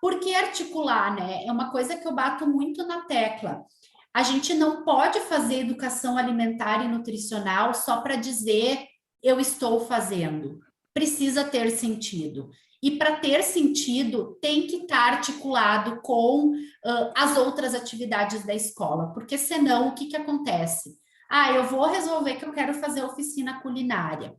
Por que articular, né? É uma coisa que eu bato muito na tecla. A gente não pode fazer educação alimentar e nutricional só para dizer eu estou fazendo. Precisa ter sentido. E para ter sentido, tem que estar articulado com as outras atividades da escola, porque senão o que acontece? Ah, eu vou resolver que eu quero fazer oficina culinária.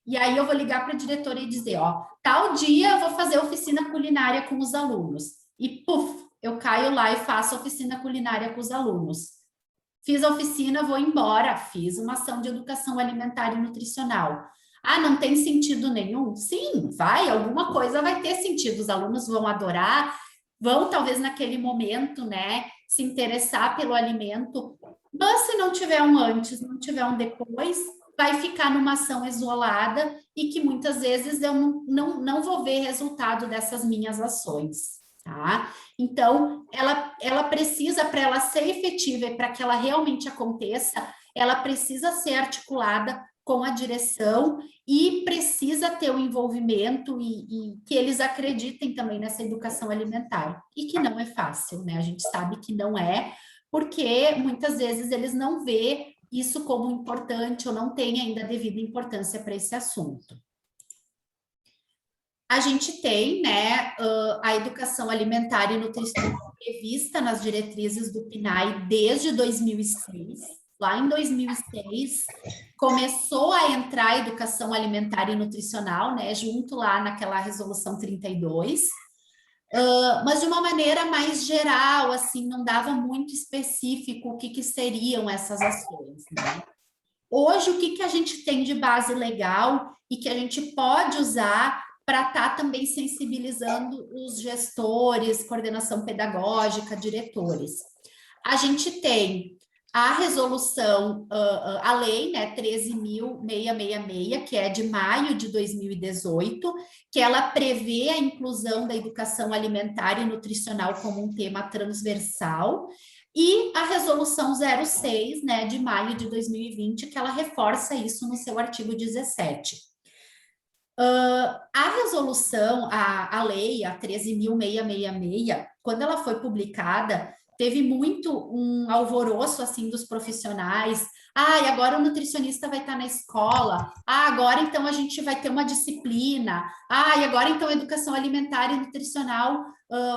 E aí eu vou ligar para a diretora e dizer, ó, tal dia eu vou fazer oficina culinária com os alunos. E puf, eu caio lá e faço oficina culinária com os alunos. Fiz a oficina, vou embora. Fiz uma ação de educação alimentar e nutricional. Ah, não tem sentido nenhum? Sim, vai, alguma coisa vai ter sentido. Os alunos vão adorar, vão talvez naquele momento, né, se interessar pelo alimento. Mas se não tiver um antes, não tiver um depois, vai ficar numa ação isolada e que muitas vezes eu não vou ver resultado dessas minhas ações, tá? Então, ela precisa, para ela ser efetiva e para que ela realmente aconteça, ela precisa ser articulada com a direção e precisa ter o envolvimento e que eles acreditem também nessa educação alimentar. E que não é fácil, né? A gente sabe que não é, porque muitas vezes eles não vê isso como importante ou não tem ainda devida importância para esse assunto. A gente tem, né, a educação alimentar e nutricional prevista nas diretrizes do PNAE desde 2006. Lá em 2006, começou a entrar a educação alimentar e nutricional, né, junto lá naquela resolução 32, mas de uma maneira mais geral, assim, não dava muito específico o que seriam essas ações, né? Hoje, o que a gente tem de base legal e que a gente pode usar para estar também sensibilizando os gestores, coordenação pedagógica, diretores? A gente tem a resolução, a lei, né, 13.666, que é de maio de 2018, que ela prevê a inclusão da educação alimentar e nutricional como um tema transversal, e a resolução 06, né, de maio de 2020, que ela reforça isso no seu artigo 17. A resolução, a lei, a 13.666, quando ela foi publicada, teve muito um alvoroço, assim, dos profissionais. Ah, e agora o nutricionista vai estar na escola. Ah, agora então a gente vai ter uma disciplina. Ah, e agora então a educação alimentar e nutricional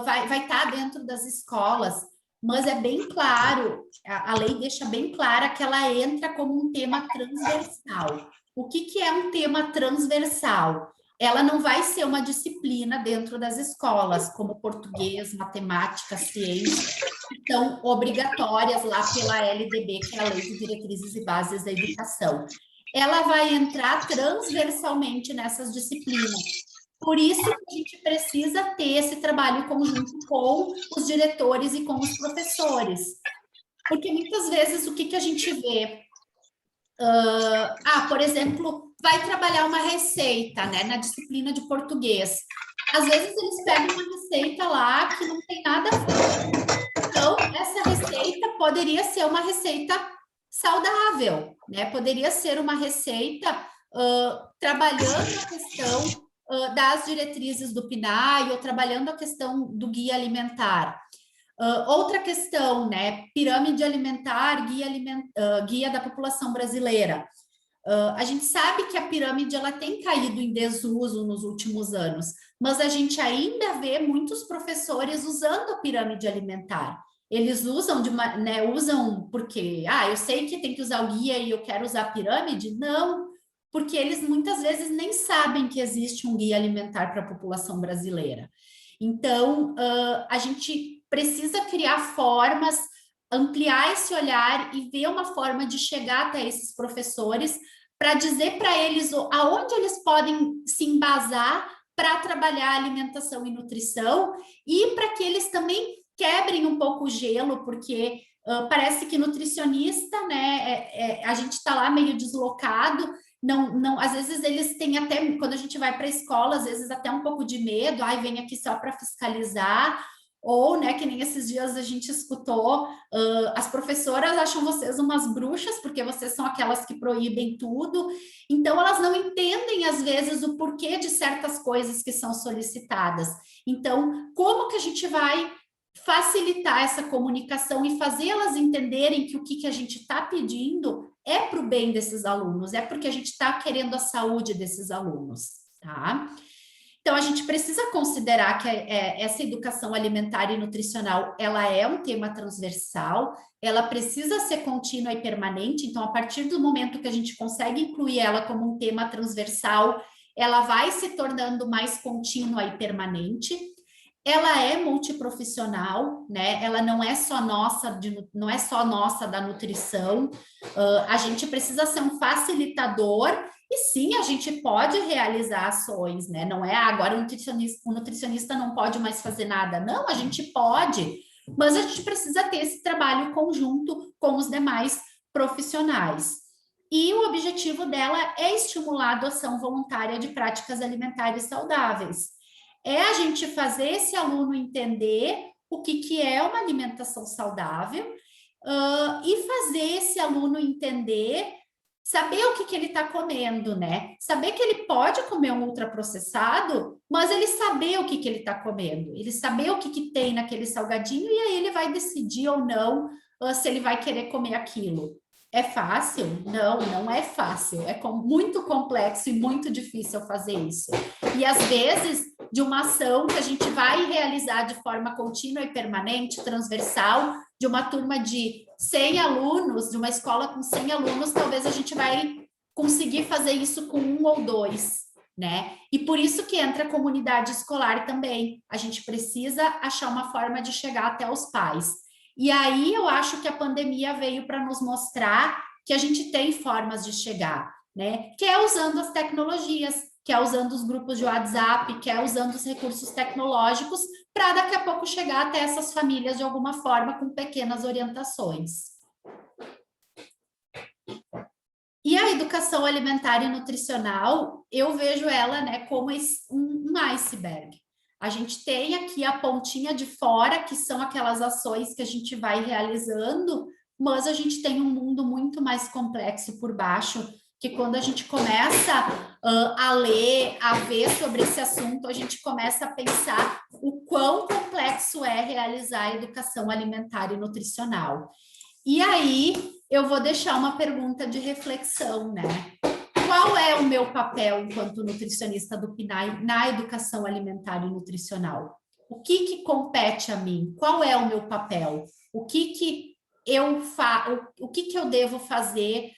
vai estar dentro das escolas. Mas é bem claro, a lei deixa bem clara que ela entra como um tema transversal. O que é um tema transversal? Ela não vai ser uma disciplina dentro das escolas, como português, matemática, ciência, que são obrigatórias lá pela LDB, que é a Lei de Diretrizes e Bases da Educação. Ela vai entrar transversalmente nessas disciplinas. Por isso que a gente precisa ter esse trabalho conjunto com os diretores e com os professores. Porque muitas vezes o que a gente vê? Por exemplo, vai trabalhar uma receita, né, na disciplina de português. Às vezes eles pegam uma receita lá que não tem nada a ver. Então, essa receita poderia ser uma receita saudável, né? Poderia ser uma receita trabalhando a questão das diretrizes do PNAE ou trabalhando a questão do guia alimentar. Outra questão, né? Pirâmide alimentar, guia da população brasileira. A gente sabe que a pirâmide ela tem caído em desuso nos últimos anos, mas a gente ainda vê muitos professores usando a pirâmide alimentar. Eles usam usam porque, eu sei que tem que usar o guia e eu quero usar a pirâmide? Não, porque eles muitas vezes nem sabem que existe um guia alimentar para a população brasileira. Então, a gente precisa criar formas, ampliar esse olhar e ver uma forma de chegar até esses professores para dizer para eles aonde eles podem se embasar para trabalhar alimentação e nutrição e para que eles também quebrem um pouco o gelo, porque parece que nutricionista, né, a gente está lá meio deslocado, não, às vezes eles têm até, quando a gente vai para a escola, às vezes até um pouco de medo, vem aqui só para fiscalizar, ou, né, que nem esses dias a gente escutou, as professoras acham vocês umas bruxas, porque vocês são aquelas que proíbem tudo, então elas não entendem, às vezes, o porquê de certas coisas que são solicitadas. Então, como que a gente vai facilitar essa comunicação e fazê-las entenderem que o que a gente está pedindo é para o bem desses alunos, é porque a gente está querendo a saúde desses alunos, tá? Então, a gente precisa considerar que essa educação alimentar e nutricional, ela é um tema transversal, ela precisa ser contínua e permanente, então, a partir do momento que a gente consegue incluir ela como um tema transversal, ela vai se tornando mais contínua e permanente. Ela é multiprofissional, né? Ela não é só nossa, não é só nossa da nutrição. A gente precisa ser um facilitador e sim, a gente pode realizar ações, né? Não é agora o nutricionista não pode mais fazer nada. Não, a gente pode, mas a gente precisa ter esse trabalho conjunto com os demais profissionais. E o objetivo dela é estimular a adoção voluntária de práticas alimentares saudáveis. É a gente fazer esse aluno entender o que é uma alimentação saudável e fazer esse aluno entender, saber o que ele está comendo, né? Saber que ele pode comer um ultraprocessado, mas ele saber o que ele está comendo, ele saber o que tem naquele salgadinho e aí ele vai decidir ou não se ele vai querer comer aquilo. É fácil? Não, não é fácil. É muito complexo e muito difícil fazer isso. E às vezes, de uma ação que a gente vai realizar de forma contínua e permanente, transversal, de uma turma de 100 alunos, de uma escola com 100 alunos, talvez a gente vai conseguir fazer isso com 1 ou 2, né? E por isso que entra a comunidade escolar também. A gente precisa achar uma forma de chegar até os pais. E aí eu acho que a pandemia veio para nos mostrar que a gente tem formas de chegar, né? Que é usando as tecnologias, que é usando os grupos de WhatsApp, que é usando os recursos tecnológicos para daqui a pouco chegar até essas famílias de alguma forma com pequenas orientações. E a educação alimentar e nutricional, eu vejo ela, né, como um iceberg. A gente tem aqui a pontinha de fora, que são aquelas ações que a gente vai realizando, mas a gente tem um mundo muito mais complexo por baixo, que quando a gente começa a ler, a ver sobre esse assunto, a gente começa a pensar o quão complexo é realizar a educação alimentar e nutricional. E aí, eu vou deixar uma pergunta de reflexão, né? Qual é o meu papel enquanto nutricionista do PNAE na educação alimentar e nutricional? O que compete a mim? Qual é o meu papel? O que eu devo fazer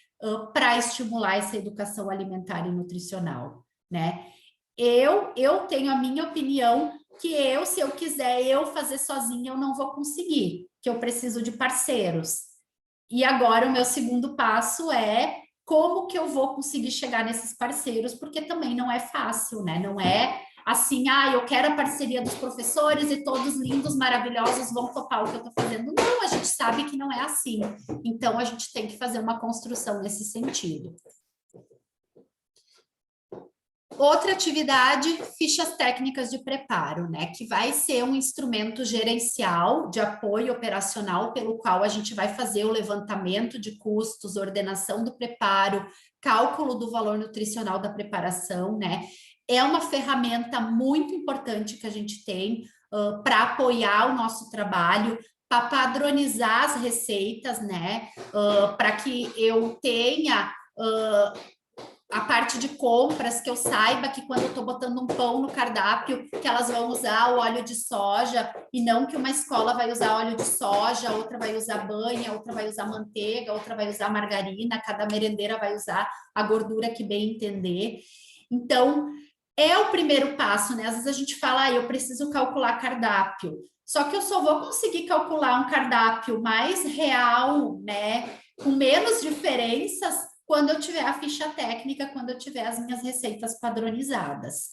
para estimular essa educação alimentar e nutricional, né? Eu tenho a minha opinião que se eu quiser fazer sozinha, eu não vou conseguir, que eu preciso de parceiros. E agora o meu segundo passo é como que eu vou conseguir chegar nesses parceiros, porque também não é fácil, né? Não é assim, eu quero a parceria dos professores e todos lindos, maravilhosos vão topar o que eu estou fazendo. Não, a gente sabe que não é assim. Então, a gente tem que fazer uma construção nesse sentido. Outra atividade, fichas técnicas de preparo, né? Que vai ser um instrumento gerencial de apoio operacional pelo qual a gente vai fazer o levantamento de custos, ordenação do preparo, cálculo do valor nutricional da preparação, né? É uma ferramenta muito importante que a gente tem para apoiar o nosso trabalho, para padronizar as receitas, né? Para que eu tenha a parte de compras, que eu saiba que quando eu estou botando um pão no cardápio, que elas vão usar o óleo de soja, e não que uma escola vai usar óleo de soja, outra vai usar banha, outra vai usar manteiga, outra vai usar margarina, cada merendeira vai usar a gordura que bem entender. Então, é o primeiro passo, né? Às vezes a gente fala, eu preciso calcular cardápio. Só que eu só vou conseguir calcular um cardápio mais real, né? Com menos diferenças, quando eu tiver a ficha técnica, quando eu tiver as minhas receitas padronizadas.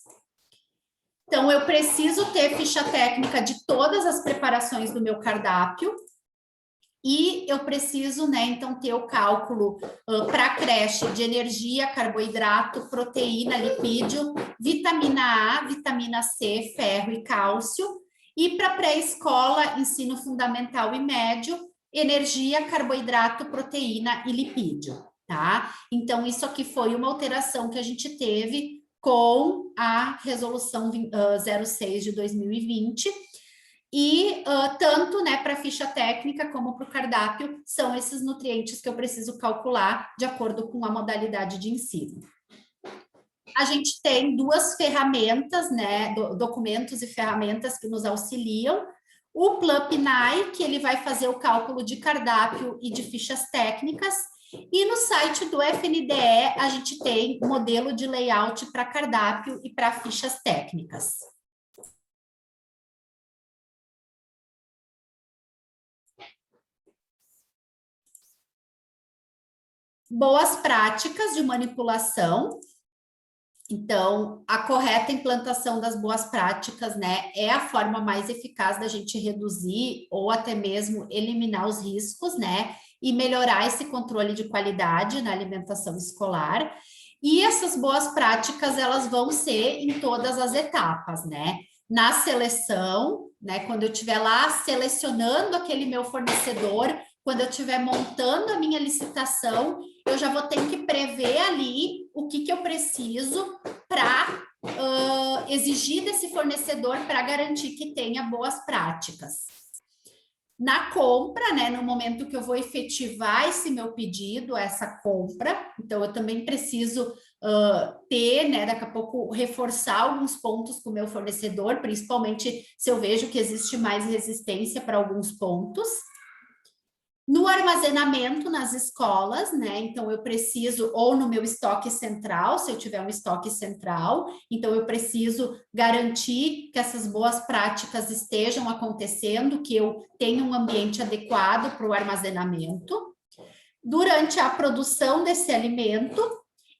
Então, eu preciso ter ficha técnica de todas as preparações do meu cardápio e eu preciso, né, então, ter o cálculo para a creche de energia, carboidrato, proteína, lipídio, vitamina A, vitamina C, ferro e cálcio. E para pré-escola, ensino fundamental e médio, energia, carboidrato, proteína e lipídio. Tá? Então, isso aqui foi uma alteração que a gente teve com a resolução 06 de 2020 e tanto, né, para a ficha técnica como para o cardápio são esses nutrientes que eu preciso calcular de acordo com a modalidade de ensino. A gente tem duas ferramentas, né, documentos e ferramentas que nos auxiliam. O Plup&I, que ele vai fazer o cálculo de cardápio e de fichas técnicas, e no site do FNDE a gente tem modelo de layout para cardápio e para fichas técnicas. Boas práticas de manipulação. Então, a correta implantação das boas práticas, né, é a forma mais eficaz da gente reduzir ou até mesmo eliminar os riscos, né, e melhorar esse controle de qualidade na alimentação escolar. E essas boas práticas, elas vão ser em todas as etapas, né? Na seleção, né, quando eu estiver lá selecionando aquele meu fornecedor, quando eu estiver montando a minha licitação, eu já vou ter que prever ali o que eu preciso para exigir desse fornecedor para garantir que tenha boas práticas. Na compra, né, no momento que eu vou efetivar esse meu pedido, essa compra, então eu também preciso ter, né, daqui a pouco reforçar alguns pontos com o meu fornecedor, principalmente se eu vejo que existe mais resistência para alguns pontos. No armazenamento nas escolas, né? Então, eu preciso, ou no meu estoque central, se eu tiver um estoque central, então eu preciso garantir que essas boas práticas estejam acontecendo, que eu tenha um ambiente adequado para o armazenamento. Durante a produção desse alimento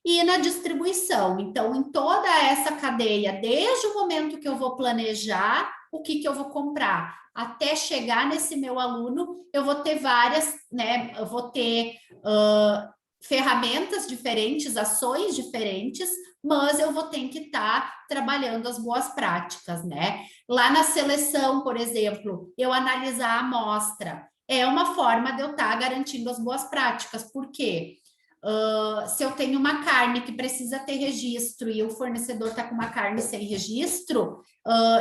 e na distribuição. Então, em toda essa cadeia, desde o momento que eu vou planejar o que eu vou comprar, até chegar nesse meu aluno, eu vou ter várias, né? Eu vou ter ferramentas diferentes, ações diferentes, mas eu vou ter que estar trabalhando as boas práticas, né? Lá na seleção, por exemplo, eu analisar a amostra é uma forma de eu estar garantindo as boas práticas. Por quê? Se eu tenho uma carne que precisa ter registro e o fornecedor está com uma carne sem registro,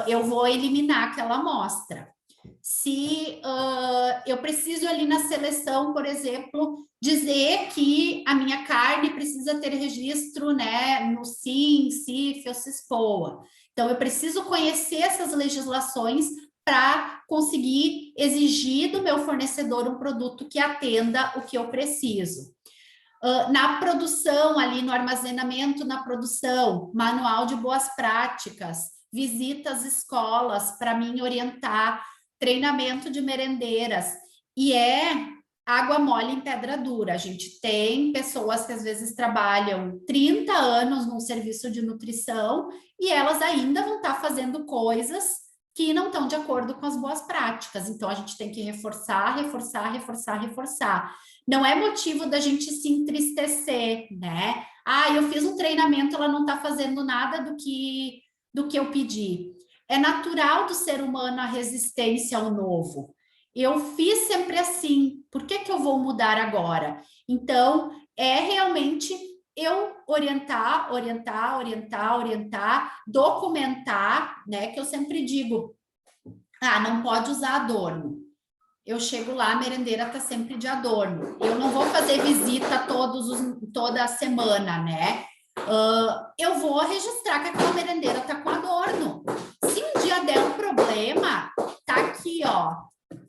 eu vou eliminar aquela amostra. Se eu preciso ali na seleção, por exemplo, dizer que a minha carne precisa ter registro, né, no SIM, CIF ou CISPOA. Então, eu preciso conhecer essas legislações para conseguir exigir do meu fornecedor um produto que atenda o que eu preciso. Na produção, ali no armazenamento, na produção, manual de boas práticas, visitas às escolas para mim orientar, treinamento de merendeiras, e água mole em pedra dura. A gente tem pessoas que às vezes trabalham 30 anos num serviço de nutrição e elas ainda vão estar fazendo coisas que não estão de acordo com as boas práticas. Então, a gente tem que reforçar, reforçar, reforçar, reforçar. Não é motivo da gente se entristecer, né? Ah, eu fiz um treinamento, ela não está fazendo nada do que eu pedi. É natural do ser humano a resistência ao novo. Eu fiz sempre assim, por que eu vou mudar agora? Então, é realmente eu orientar, documentar, né? Que eu sempre digo, não pode usar adorno. Eu chego lá, a merendeira está sempre de adorno. Eu não vou fazer visita toda semana, né? Eu vou registrar que aquela merendeira está com adorno. Se um dia der um problema, tá aqui, ó.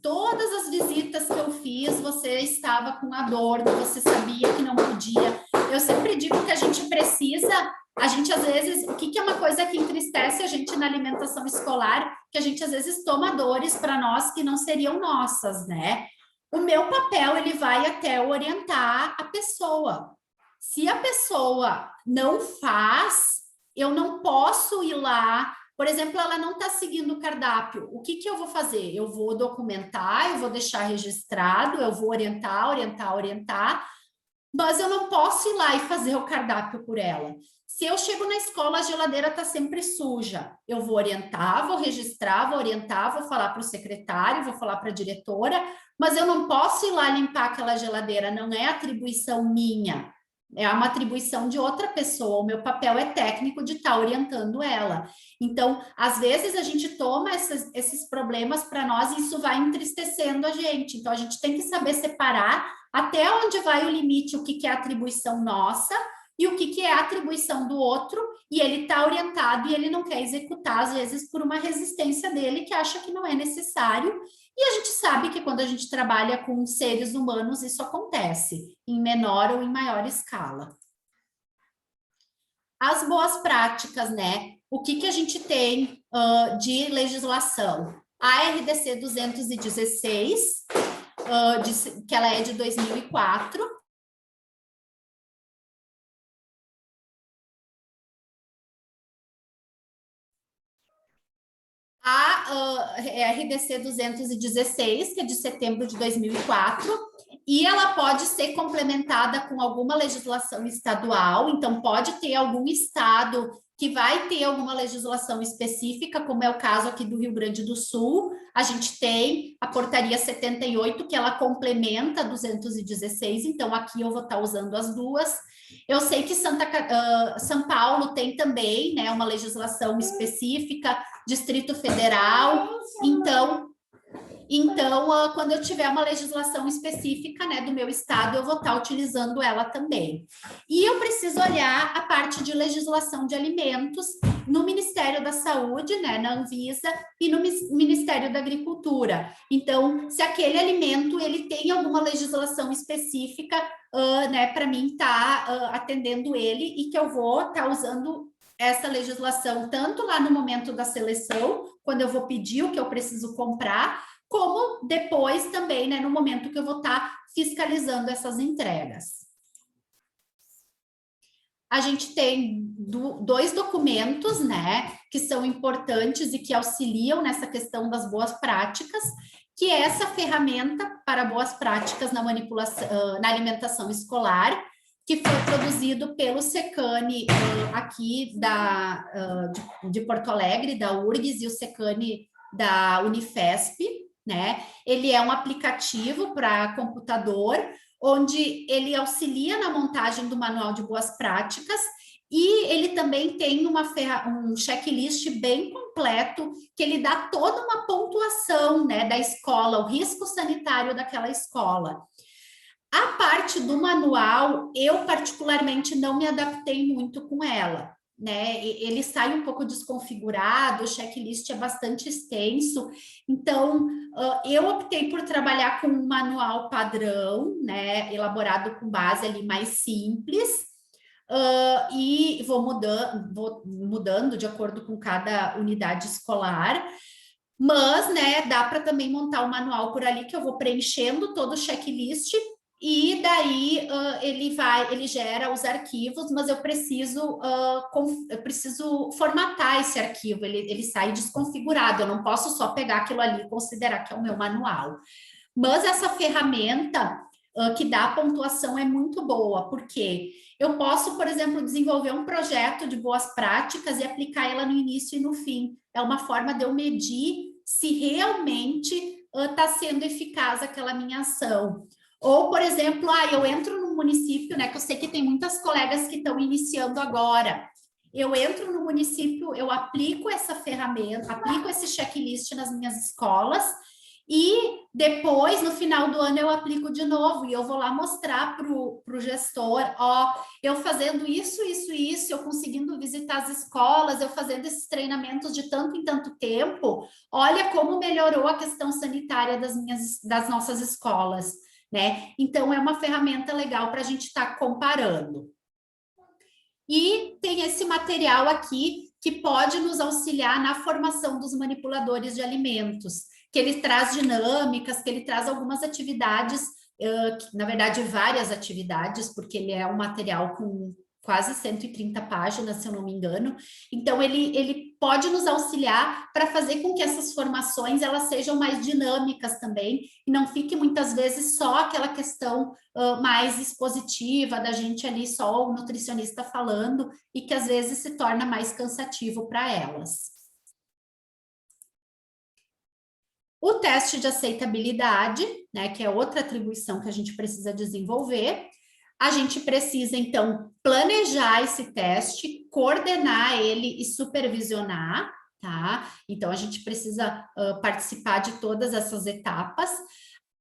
Todas as visitas que eu fiz, você estava com adorno, você sabia que não podia. Eu sempre digo que a gente precisa, a gente às vezes, o que é uma coisa que entristece a gente na alimentação escolar, que a gente às vezes toma dores para nós que não seriam nossas, né? O meu papel, ele vai até orientar a pessoa. Se a pessoa não faz, eu não posso ir lá. Por exemplo, ela não está seguindo o cardápio. O que eu vou fazer? Eu vou documentar, eu vou deixar registrado, eu vou orientar, mas eu não posso ir lá e fazer o cardápio por ela. Se eu chego na escola, a geladeira está sempre suja. Eu vou orientar, vou registrar, vou orientar, vou falar para o secretário, vou falar para a diretora, mas eu não posso ir lá limpar aquela geladeira, não é atribuição minha. É uma atribuição de outra pessoa, o meu papel é técnico de estar orientando ela. Então, às vezes a gente toma esses problemas para nós e isso vai entristecendo a gente. Então, a gente tem que saber separar até onde vai o limite, o que é atribuição nossa e o que, que é a atribuição do outro, e ele está orientado e ele não quer executar, às vezes, por uma resistência dele que acha que não é necessário. E a gente sabe que quando a gente trabalha com seres humanos, isso acontece, em menor ou em maior escala. As boas práticas, né? O que, que a gente tem de legislação? A RDC 216, que ela é de 2004, a RDC 216, que é de setembro de 2004, e ela pode ser complementada com alguma legislação estadual, então pode ter algum estado que vai ter alguma legislação específica, como é o caso aqui do Rio Grande do Sul. A gente tem a portaria 78, que ela complementa a 216, então aqui eu vou estar usando as duas. Eu sei que São Paulo tem também, né, uma legislação específica, Distrito Federal, então, quando eu tiver uma legislação específica, né, do meu estado, eu vou estar utilizando ela também. E eu preciso olhar a parte de legislação de alimentos no Ministério da Saúde, né, na Anvisa, e no Ministério da Agricultura. Então, se aquele alimento ele tem alguma legislação específica, né, para mim estar atendendo ele, e que eu vou estar usando essa legislação tanto lá no momento da seleção, quando eu vou pedir o que eu preciso comprar, como depois também, né, no momento que eu vou estar fiscalizando essas entregas. A gente tem dois documentos, né, que são importantes e que auxiliam nessa questão das boas práticas, que é essa ferramenta para boas práticas na manipulação, na alimentação escolar, que foi produzido pelo Secane aqui de Porto Alegre, da URGS, e o Secane da Unifesp, né? Ele é um aplicativo para computador, onde ele auxilia na montagem do manual de boas práticas, e ele também tem um checklist bem completo, que ele dá toda uma pontuação, né, da escola, o risco sanitário daquela escola. A parte do manual, eu particularmente não me adaptei muito com ela, né? Ele sai um pouco desconfigurado, o checklist é bastante extenso, então eu optei por trabalhar com um manual padrão, né? Elaborado com base ali mais simples, e vou mudando de acordo com cada unidade escolar. Mas, né, dá para também montar o manual por ali, que eu vou preenchendo todo o checklist, e daí ele gera os arquivos, mas eu preciso formatar esse arquivo, ele sai desconfigurado, eu não posso só pegar aquilo ali e considerar que é o meu manual. Mas essa ferramenta que dá a pontuação é muito boa, porque eu posso, por exemplo, desenvolver um projeto de boas práticas e aplicar ela no início e no fim. É uma forma de eu medir se realmente está sendo eficaz aquela minha ação. Ou, por exemplo, eu entro num município, né, que eu sei que tem muitas colegas que estão iniciando agora. Eu entro no município, eu aplico essa ferramenta, aplico esse checklist nas minhas escolas, e depois, no final do ano, eu aplico de novo, e eu vou lá mostrar para o gestor, eu fazendo isso, eu conseguindo visitar as escolas, eu fazendo esses treinamentos de tanto em tanto tempo, olha como melhorou a questão sanitária das nossas escolas, né? Então, é uma ferramenta legal para a gente estar comparando. E tem esse material aqui que pode nos auxiliar na formação dos manipuladores de alimentos, que ele traz dinâmicas, que ele traz algumas atividades, na verdade, várias atividades, porque ele é um material com quase 130 páginas, se eu não me engano. Então, ele pode nos auxiliar para fazer com que essas formações elas sejam mais dinâmicas também, e não fique muitas vezes só aquela questão mais expositiva da gente ali, só o nutricionista falando, e que às vezes se torna mais cansativo para elas. O teste de aceitabilidade, né, que é outra atribuição que a gente precisa desenvolver. A gente precisa, então, planejar esse teste, coordenar ele e supervisionar, tá? Então, a gente precisa participar de todas essas etapas.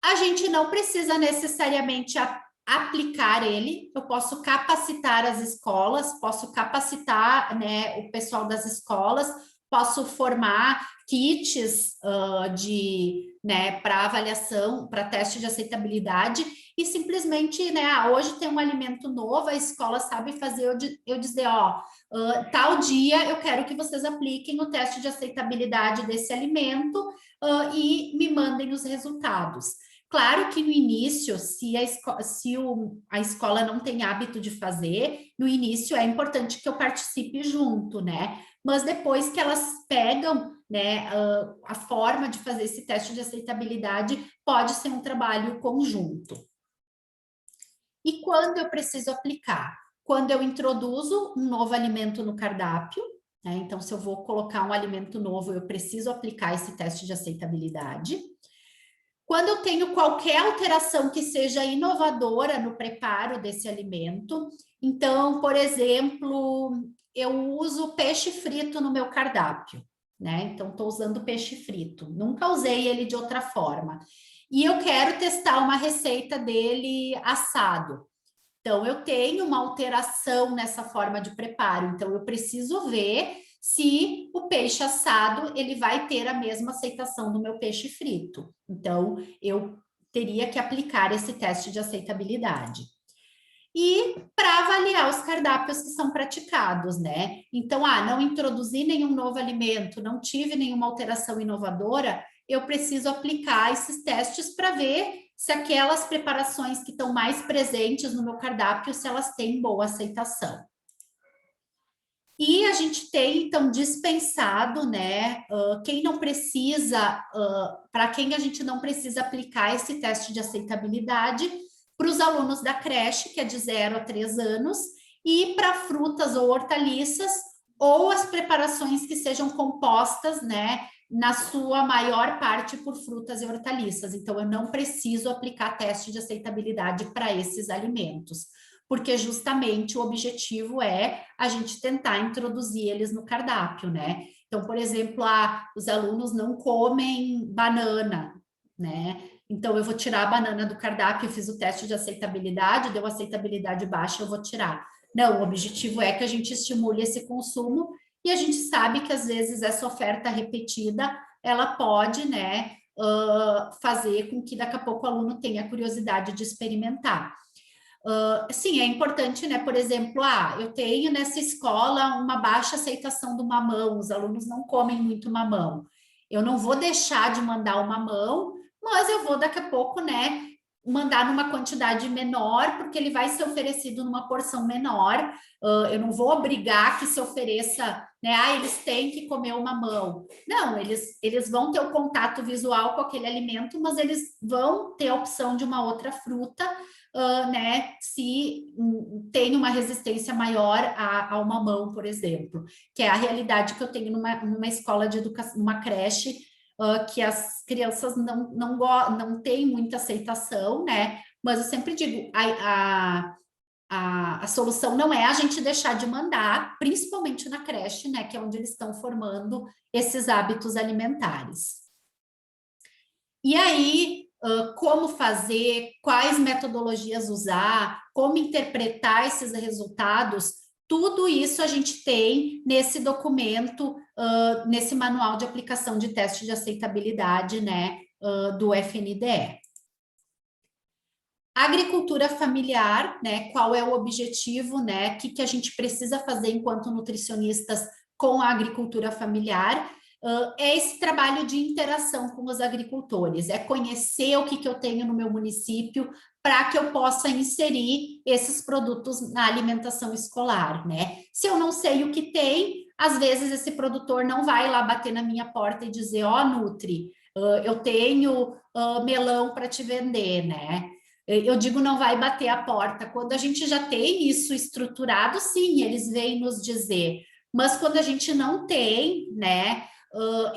A gente não precisa necessariamente aplicar ele, eu posso capacitar as escolas, posso capacitar, né, o pessoal das escolas, posso formar kits né, para avaliação, para teste de aceitabilidade, e simplesmente, né, hoje tem um alimento novo, a escola sabe fazer, eu dizer, ó, tal dia eu quero que vocês apliquem o teste de aceitabilidade desse alimento e me mandem os resultados. Claro que no início, se a escola não tem hábito de fazer, no início é importante que eu participe junto, né? Mas depois que elas pegam, né, a forma de fazer esse teste de aceitabilidade, pode ser um trabalho conjunto. E quando eu preciso aplicar? Quando eu introduzo um novo alimento no cardápio, né? Então, se eu vou colocar um alimento novo, eu preciso aplicar esse teste de aceitabilidade. Quando eu tenho qualquer alteração que seja inovadora no preparo desse alimento, então, por exemplo, eu uso peixe frito no meu cardápio, né? Então, estou usando peixe frito, nunca usei ele de outra forma. E eu quero testar uma receita dele assado. Então, eu tenho uma alteração nessa forma de preparo, então eu preciso ver se o peixe assado ele vai ter a mesma aceitação do meu peixe frito. Então, eu teria que aplicar esse teste de aceitabilidade. E para avaliar os cardápios que são praticados, né? Então, não introduzi nenhum novo alimento, não tive nenhuma alteração inovadora, eu preciso aplicar esses testes para ver se aquelas preparações que estão mais presentes no meu cardápio, se elas têm boa aceitação. E a gente tem, então, dispensado, né, quem não precisa, para quem a gente não precisa aplicar esse teste de aceitabilidade, para os alunos da creche, que é de 0 a 3 anos, e para frutas ou hortaliças, ou as preparações que sejam compostas, né, na sua maior parte por frutas e hortaliças. Então, eu não preciso aplicar teste de aceitabilidade para esses alimentos, porque justamente o objetivo é a gente tentar introduzir eles no cardápio, né? Então, por exemplo, os alunos não comem banana, né? Então, eu vou tirar a banana do cardápio, eu fiz o teste de aceitabilidade, deu aceitabilidade baixa, eu vou tirar. Não, o objetivo é que a gente estimule esse consumo e a gente sabe que, às vezes, essa oferta repetida, ela pode, né, fazer com que daqui a pouco o aluno tenha curiosidade de experimentar. Sim, é importante, né? Por exemplo, eu tenho nessa escola uma baixa aceitação do mamão, os alunos não comem muito mamão. Eu não vou deixar de mandar o mamão, mas eu vou daqui a pouco, né, mandar numa quantidade menor, porque ele vai ser oferecido numa porção menor. Eu não vou obrigar que se ofereça, né? Eles têm que comer o mamão. Não, eles vão ter o contato visual com aquele alimento, mas eles vão ter a opção de uma outra fruta, né, se tem uma resistência maior ao mamão, por exemplo, que é a realidade que eu tenho numa escola de educação, numa creche, que as crianças não têm muita aceitação, né? Mas eu sempre digo, a solução não é a gente deixar de mandar, principalmente na creche, né? Que é onde eles estão formando esses hábitos alimentares. E aí, como fazer, quais metodologias usar, como interpretar esses resultados, tudo isso a gente tem nesse documento, nesse manual de aplicação de teste de aceitabilidade, né, do FNDE. Agricultura familiar, né, qual é o objetivo, né, o que a gente precisa fazer enquanto nutricionistas com a agricultura familiar? É esse trabalho de interação com os agricultores, é conhecer o que eu tenho no meu município para que eu possa inserir esses produtos na alimentação escolar, né? Se eu não sei o que tem, às vezes esse produtor não vai lá bater na minha porta e dizer, Nutri, eu tenho melão para te vender, né? Eu digo não vai bater a porta. Quando a gente já tem isso estruturado, sim, eles vêm nos dizer. Mas quando a gente não tem, né?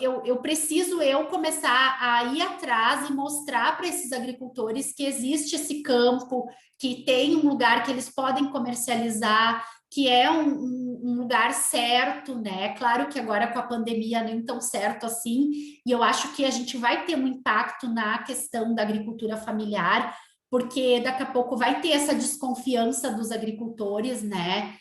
Eu preciso começar a ir atrás e mostrar para esses agricultores que existe esse campo, que tem um lugar que eles podem comercializar, que é um lugar certo, né? Claro que agora com a pandemia nem tão certo assim, e eu acho que a gente vai ter um impacto na questão da agricultura familiar, porque daqui a pouco vai ter essa desconfiança dos agricultores, né?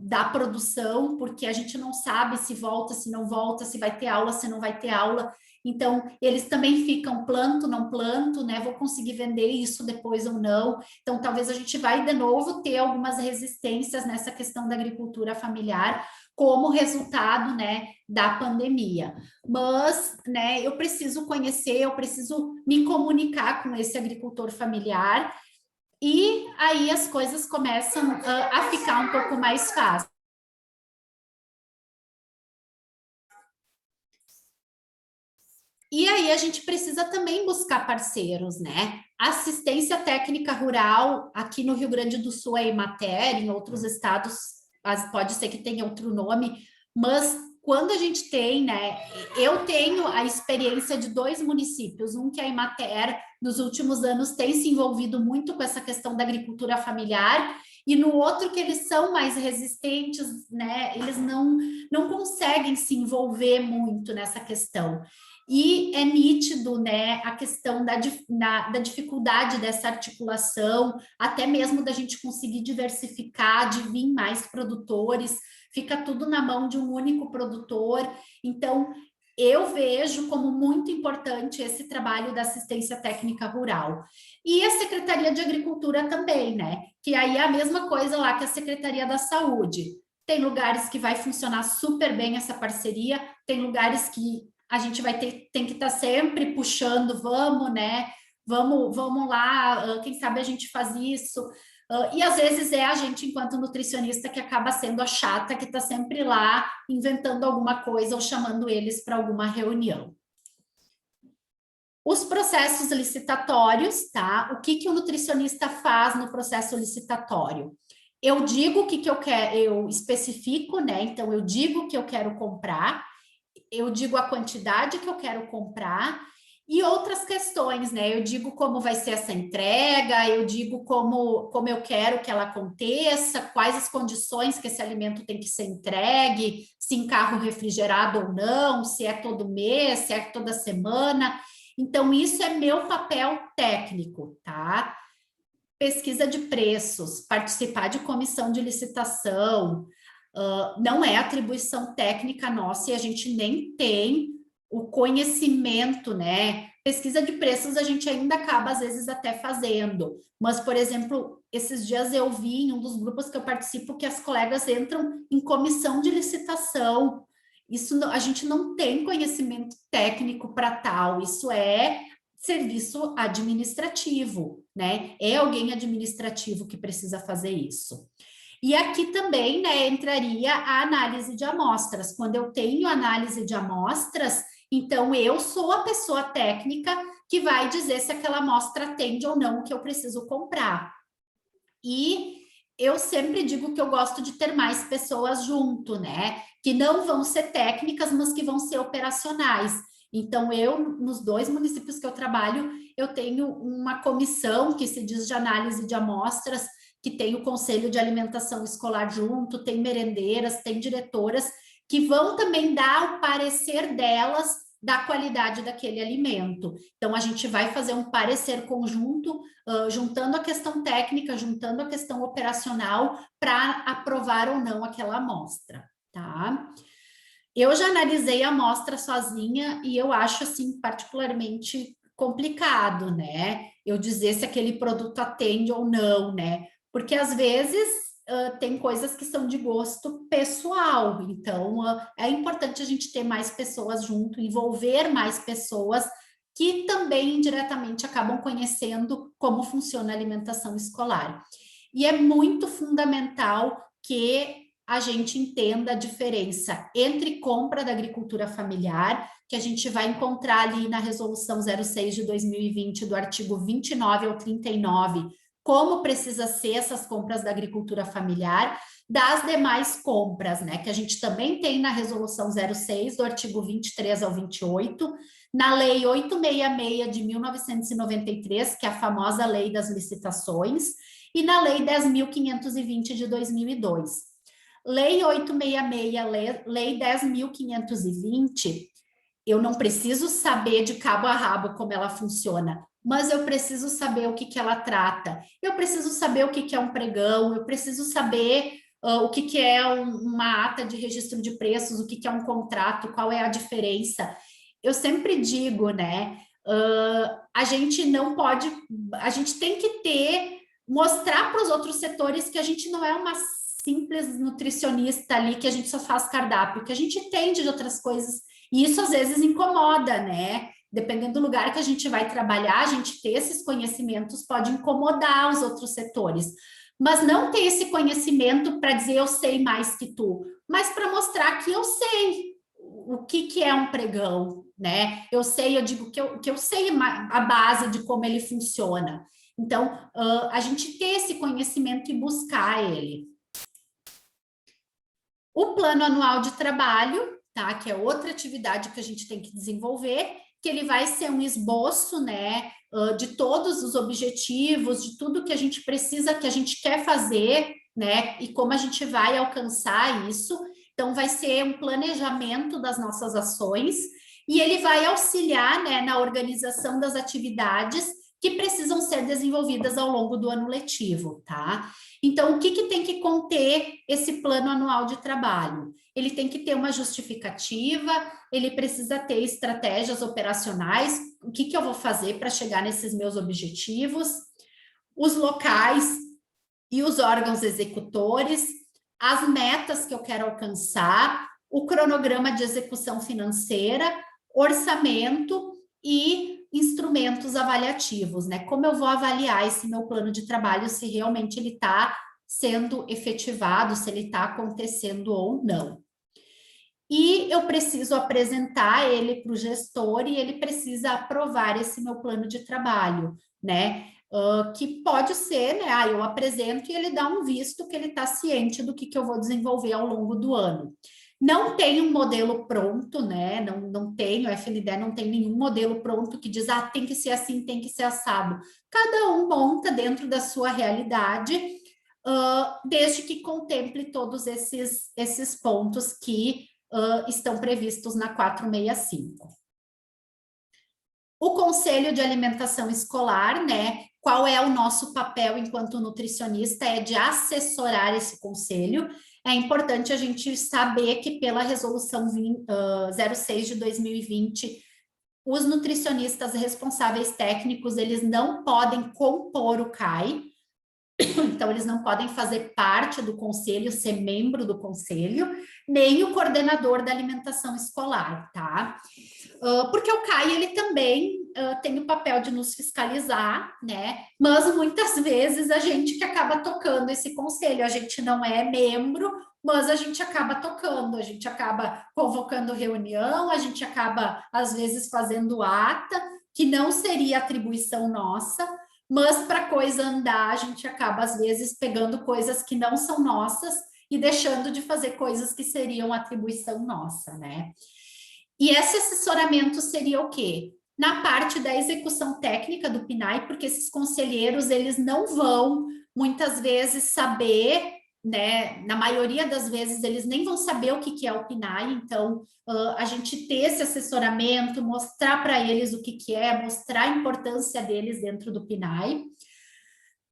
Da produção, porque a gente não sabe se volta, se não volta, se vai ter aula, se não vai ter aula. Então, eles também ficam planto, não planto, né? Vou conseguir vender isso depois ou não. Então, talvez a gente vai de novo ter algumas resistências nessa questão da agricultura familiar, como resultado, né, da pandemia. Mas, né, eu preciso conhecer, eu preciso me comunicar com esse agricultor familiar e aí as coisas começam a ficar um pouco mais fáceis. E aí a gente precisa também buscar parceiros, né? Assistência técnica rural, aqui no Rio Grande do Sul é Emater, em outros estados pode ser que tenha outro nome, mas quando a gente tem, né? Eu tenho a experiência de 2 municípios, um que é a Emater, nos últimos anos tem se envolvido muito com essa questão da agricultura familiar, e no outro que eles são mais resistentes, né? Eles não conseguem se envolver muito nessa questão. E é nítido, né, a questão da dificuldade dessa articulação, até mesmo da gente conseguir diversificar, de vir mais produtores, fica tudo na mão de um único produtor. Então, eu vejo como muito importante esse trabalho da assistência técnica rural. E a Secretaria de Agricultura também, né? Que aí é a mesma coisa lá que a Secretaria da Saúde. Tem lugares que vai funcionar super bem essa parceria, tem lugares que a gente tem que estar sempre puxando, vamos, né? Vamos lá, quem sabe a gente faz isso. E às vezes é a gente, enquanto nutricionista, que acaba sendo a chata, que está sempre lá inventando alguma coisa ou chamando eles para alguma reunião. Os processos licitatórios, tá? O que o nutricionista faz no processo licitatório? Eu digo o que eu quero, eu especifico, né? Então, eu digo que eu quero comprar, eu digo a quantidade que eu quero comprar e outras questões, né? Eu digo como vai ser essa entrega, eu digo como eu quero que ela aconteça, quais as condições que esse alimento tem que ser entregue, se em carro refrigerado ou não, se é todo mês, se é toda semana. Então, isso é meu papel técnico, tá? Pesquisa de preços, participar de comissão de licitação, não é atribuição técnica nossa e a gente nem tem o conhecimento, né? Pesquisa de preços a gente ainda acaba, às vezes, até fazendo. Mas, por exemplo, esses dias eu vi em um dos grupos que eu participo que as colegas entram em comissão de licitação. Isso a gente não tem conhecimento técnico para tal, isso é serviço administrativo, né? É alguém administrativo que precisa fazer isso. E aqui também, né, entraria a análise de amostras. Quando eu tenho análise de amostras, então eu sou a pessoa técnica que vai dizer se aquela amostra atende ou não o que eu preciso comprar. E eu sempre digo que eu gosto de ter mais pessoas junto, né? Que não vão ser técnicas, mas que vão ser operacionais. Então, nos 2 municípios que eu trabalho, eu tenho uma comissão que se diz de análise de amostras, que tem o Conselho de Alimentação Escolar junto, tem merendeiras, tem diretoras, que vão também dar o parecer delas da qualidade daquele alimento. Então, a gente vai fazer um parecer conjunto, juntando a questão técnica, juntando a questão operacional, para aprovar ou não aquela amostra, tá? Eu já analisei a amostra sozinha e eu acho, assim, particularmente complicado, né? Eu dizer se aquele produto atende ou não, né? Porque às vezes tem coisas que são de gosto pessoal, então é importante a gente ter mais pessoas junto, envolver mais pessoas que também indiretamente acabam conhecendo como funciona a alimentação escolar. E é muito fundamental que a gente entenda a diferença entre compra da agricultura familiar, que a gente vai encontrar ali na Resolução 06 de 2020, do artigo 29 ao 39, como precisa ser essas compras da agricultura familiar, das demais compras, né, que a gente também tem na Resolução 06, do artigo 23 ao 28, na Lei 866 de 1993, que é a famosa Lei das Licitações, e na Lei 10.520 de 2002. Lei 866, Lei 10.520, eu não preciso saber de cabo a rabo como ela funciona, mas eu preciso saber o que que ela trata. Eu preciso saber o que que é um pregão, eu preciso saber o que que é uma ata de registro de preços, o que que é um contrato, qual é a diferença. Eu sempre digo, né? A gente não pode, a gente tem que mostrar para os outros setores que a gente não é uma simples nutricionista ali, que a gente só faz cardápio, que a gente entende de outras coisas, e isso às vezes incomoda, né? Dependendo do lugar que a gente vai trabalhar, a gente ter esses conhecimentos pode incomodar os outros setores. Mas não ter esse conhecimento para dizer eu sei mais que tu, mas para mostrar que eu sei o que, que é um pregão, né? Eu sei, eu digo que eu sei a base de como ele funciona. Então, a gente ter esse conhecimento e buscar ele. O plano anual de trabalho, tá? Que é outra atividade que a gente tem que desenvolver, que ele vai ser um esboço, né? De todos os objetivos, de tudo que a gente precisa, que a gente quer fazer, né? E como a gente vai alcançar isso. Então, vai ser um planejamento das nossas ações e ele vai auxiliar, né, na organização das atividades que precisam ser desenvolvidas ao longo do ano letivo, tá? Então, o que que tem que conter esse plano anual de trabalho? Ele tem que ter uma justificativa, ele precisa ter estratégias operacionais, o que que eu vou fazer para chegar nesses meus objetivos, os locais e os órgãos executores, as metas que eu quero alcançar, o cronograma de execução financeira, orçamento e instrumentos avaliativos, né? Como eu vou avaliar esse meu plano de trabalho, se realmente ele está sendo efetivado, se ele está acontecendo ou não. E eu preciso apresentar ele para o gestor e ele precisa aprovar esse meu plano de trabalho, né? Que pode ser, né? Eu apresento e ele dá um visto que ele está ciente do que eu vou desenvolver ao longo do ano. Não tem um modelo pronto, né? Não tem, o FNDE não tem nenhum modelo pronto que diz, tem que ser assim, tem que ser assado. Cada um monta dentro da sua realidade, desde que contemple todos esses pontos que estão previstos na 465. O Conselho de Alimentação Escolar, né? Qual é o nosso papel enquanto nutricionista? É de assessorar esse conselho. É importante a gente saber que pela resolução 06 de 2020, os nutricionistas responsáveis técnicos, eles não podem compor o CAI, então eles não podem fazer parte do conselho, ser membro do conselho, nem o coordenador da alimentação escolar, tá? Porque o CAI, ele também tem o papel de nos fiscalizar, né? Mas muitas vezes a gente que acaba tocando esse conselho, a gente não é membro, mas a gente acaba tocando, a gente acaba convocando reunião, a gente acaba, às vezes, fazendo ata, que não seria atribuição nossa, mas para a coisa andar, a gente acaba, às vezes, pegando coisas que não são nossas e deixando de fazer coisas que seriam atribuição nossa, né? E esse assessoramento seria o quê? Na parte da execução técnica do PNAE, porque esses conselheiros, eles não vão, muitas vezes, saber, né? Na maioria das vezes, eles nem vão saber o que é o PNAE, então, a gente ter esse assessoramento, mostrar para eles o que é, mostrar a importância deles dentro do PNAE.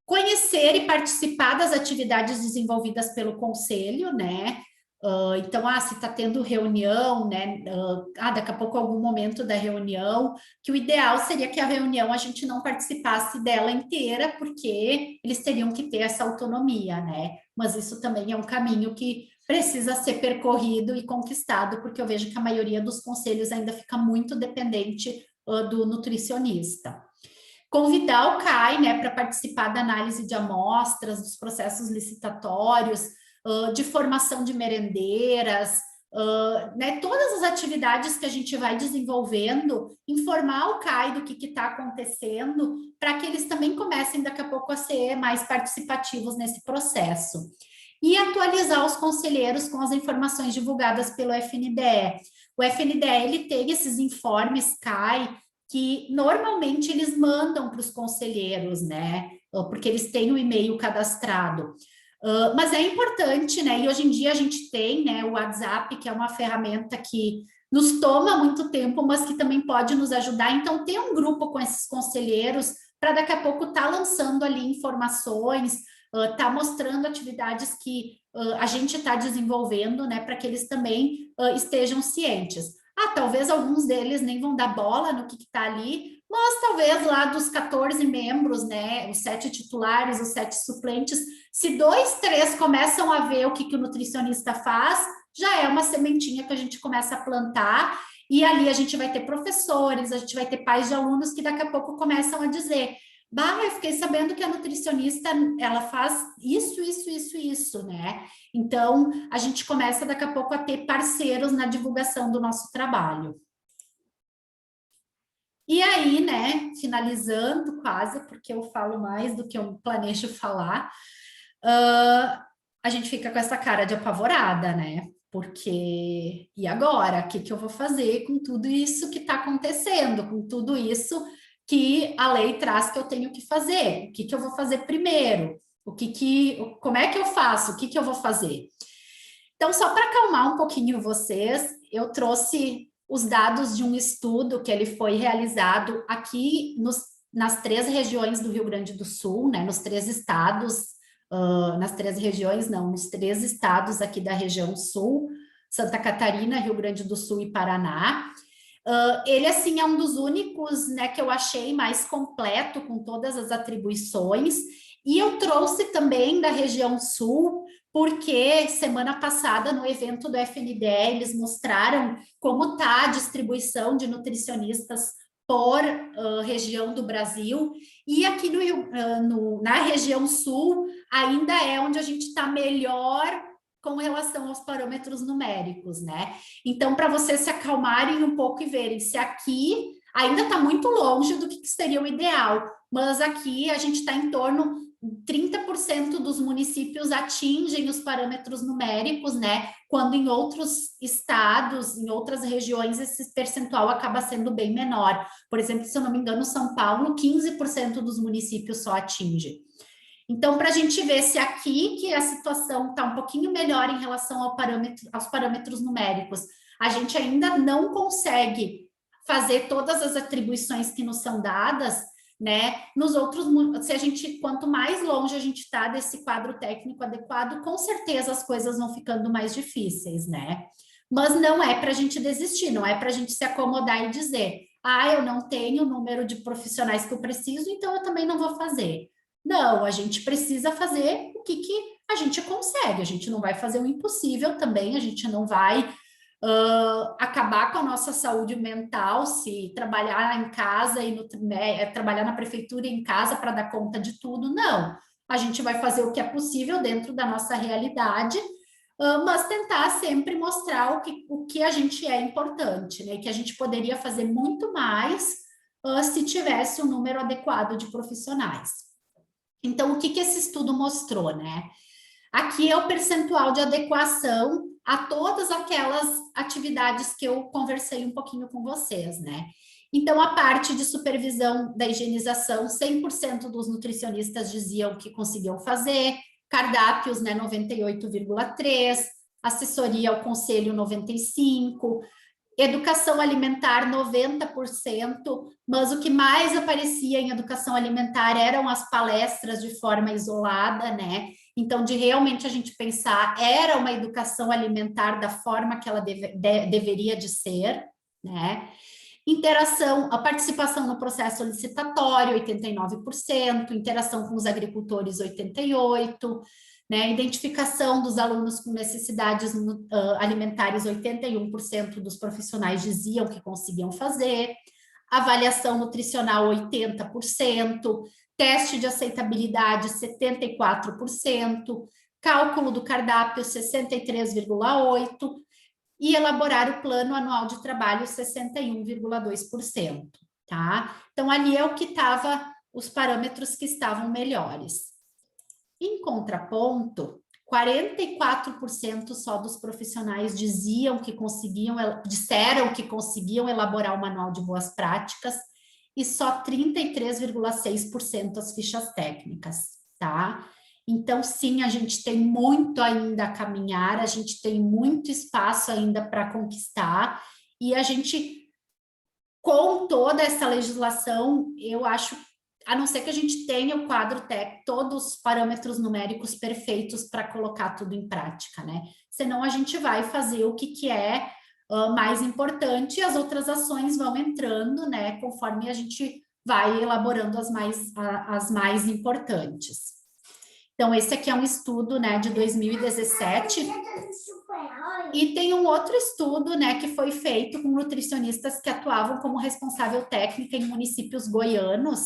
Conhecer e participar das atividades desenvolvidas pelo conselho, né? Então, se está tendo reunião, né? Daqui a pouco algum momento da reunião, que o ideal seria que a reunião a gente não participasse dela inteira, porque eles teriam que ter essa autonomia, né? Mas isso também é um caminho que precisa ser percorrido e conquistado, porque eu vejo que a maioria dos conselhos ainda fica muito dependente do nutricionista. Convidar o CAI, né, para participar da análise de amostras, dos processos licitatórios, de formação de merendeiras, né, todas as atividades que a gente vai desenvolvendo, informar o CAI do que está acontecendo, para que eles também comecem daqui a pouco a ser mais participativos nesse processo. E atualizar os conselheiros com as informações divulgadas pelo FNDE. O FNDE, ele tem esses informes CAI, que normalmente eles mandam para os conselheiros, né? Porque eles têm o e-mail cadastrado. Mas é importante, né? E hoje em dia a gente tem, né, o WhatsApp, que é uma ferramenta que nos toma muito tempo, mas que também pode nos ajudar. Então, ter um grupo com esses conselheiros para daqui a pouco estar lançando ali informações, tá mostrando atividades que a gente está desenvolvendo, né, para que eles também estejam cientes. Talvez alguns deles nem vão dar bola no que está ali, mas talvez lá dos 14 membros, né, os 7 titulares, os 7 suplentes, se 2, 3 começam a ver o que o nutricionista faz, já é uma sementinha que a gente começa a plantar, e ali a gente vai ter professores, a gente vai ter pais de alunos que daqui a pouco começam a dizer: eu fiquei sabendo que a nutricionista, ela faz isso, né? Então, a gente começa daqui a pouco a ter parceiros na divulgação do nosso trabalho. E aí, né, finalizando quase, porque eu falo mais do que eu planejo falar, a gente fica com essa cara de apavorada, né? Porque, e agora? O que eu vou fazer com tudo isso que está acontecendo, com tudo isso que a lei traz que eu tenho que fazer? O que eu vou fazer primeiro? Como é que eu faço? O que eu vou fazer? Então, só para acalmar um pouquinho vocês, eu trouxe os dados de um estudo que ele foi realizado aqui nas 3 regiões do Rio Grande do Sul, né? Nos 3 estados, nas 3 regiões, não, nos 3 estados aqui da região sul, Santa Catarina, Rio Grande do Sul e Paraná. Ele, assim, é um dos únicos, né, que eu achei mais completo, com todas as atribuições, e eu trouxe também da região sul, porque semana passada, no evento do FNDE, eles mostraram como está a distribuição de nutricionistas por região do Brasil, e aqui na região sul ainda é onde a gente está melhor com relação aos parâmetros numéricos, né? Então, para vocês se acalmarem um pouco e verem se aqui ainda está muito longe do que seria o ideal, mas aqui a gente está em torno 30% dos municípios atingem os parâmetros numéricos, né? Quando em outros estados, em outras regiões, esse percentual acaba sendo bem menor. Por exemplo, se eu não me engano, São Paulo, 15% dos municípios só atinge. Então, para a gente ver se aqui que a situação está um pouquinho melhor em relação aos parâmetros numéricos, a gente ainda não consegue fazer todas as atribuições que nos são dadas, né? Nos outros, quanto mais longe a gente está desse quadro técnico adequado, com certeza as coisas vão ficando mais difíceis, né? Mas não é para a gente desistir, não é para a gente se acomodar e dizer: eu não tenho o número de profissionais que eu preciso, então eu também não vou fazer. Não, a gente precisa fazer o que a gente consegue, a gente não vai fazer o impossível também, a gente não vai acabar com a nossa saúde mental se trabalhar em casa e trabalhar na prefeitura e em casa para dar conta de tudo, não. A gente vai fazer o que é possível dentro da nossa realidade, mas tentar sempre mostrar o que a gente é importante, né? Que a gente poderia fazer muito mais se tivesse um número adequado de profissionais. Então, o que esse estudo mostrou, né? Aqui é o percentual de adequação a todas aquelas atividades que eu conversei um pouquinho com vocês, né? Então, a parte de supervisão da higienização, 100% dos nutricionistas diziam que conseguiam fazer, cardápios, né, 98,3%, assessoria ao conselho, 95%, educação alimentar, 90%, mas o que mais aparecia em educação alimentar eram as palestras de forma isolada, né? Então, de realmente a gente pensar, era uma educação alimentar da forma que ela deveria de ser, né? Interação, a participação no processo licitatório, 89%, interação com os agricultores, 88%, né? Identificação dos alunos com necessidades alimentares, 81% dos profissionais diziam que conseguiam fazer, avaliação nutricional, 80%, teste de aceitabilidade, 74%, cálculo do cardápio, 63,8%, e elaborar o plano anual de trabalho, 61,2%, tá? Então, ali é o que estava, os parâmetros que estavam melhores. Em contraponto, 44% só dos profissionais disseram que conseguiam elaborar o manual de boas práticas e só 33,6% as fichas técnicas, tá? Então, sim, a gente tem muito ainda a caminhar, a gente tem muito espaço ainda para conquistar, E a gente, com toda essa legislação, eu acho, a não ser que a gente tenha o quadro técnico, todos os parâmetros numéricos perfeitos para colocar tudo em prática, né? Senão a gente vai fazer o que é mais importante e as outras ações vão entrando, né? Conforme a gente vai elaborando as mais importantes. Então, esse aqui é um estudo, né, de 2017. E tem um outro estudo, né, que foi feito com nutricionistas que atuavam como responsável técnica em municípios goianos,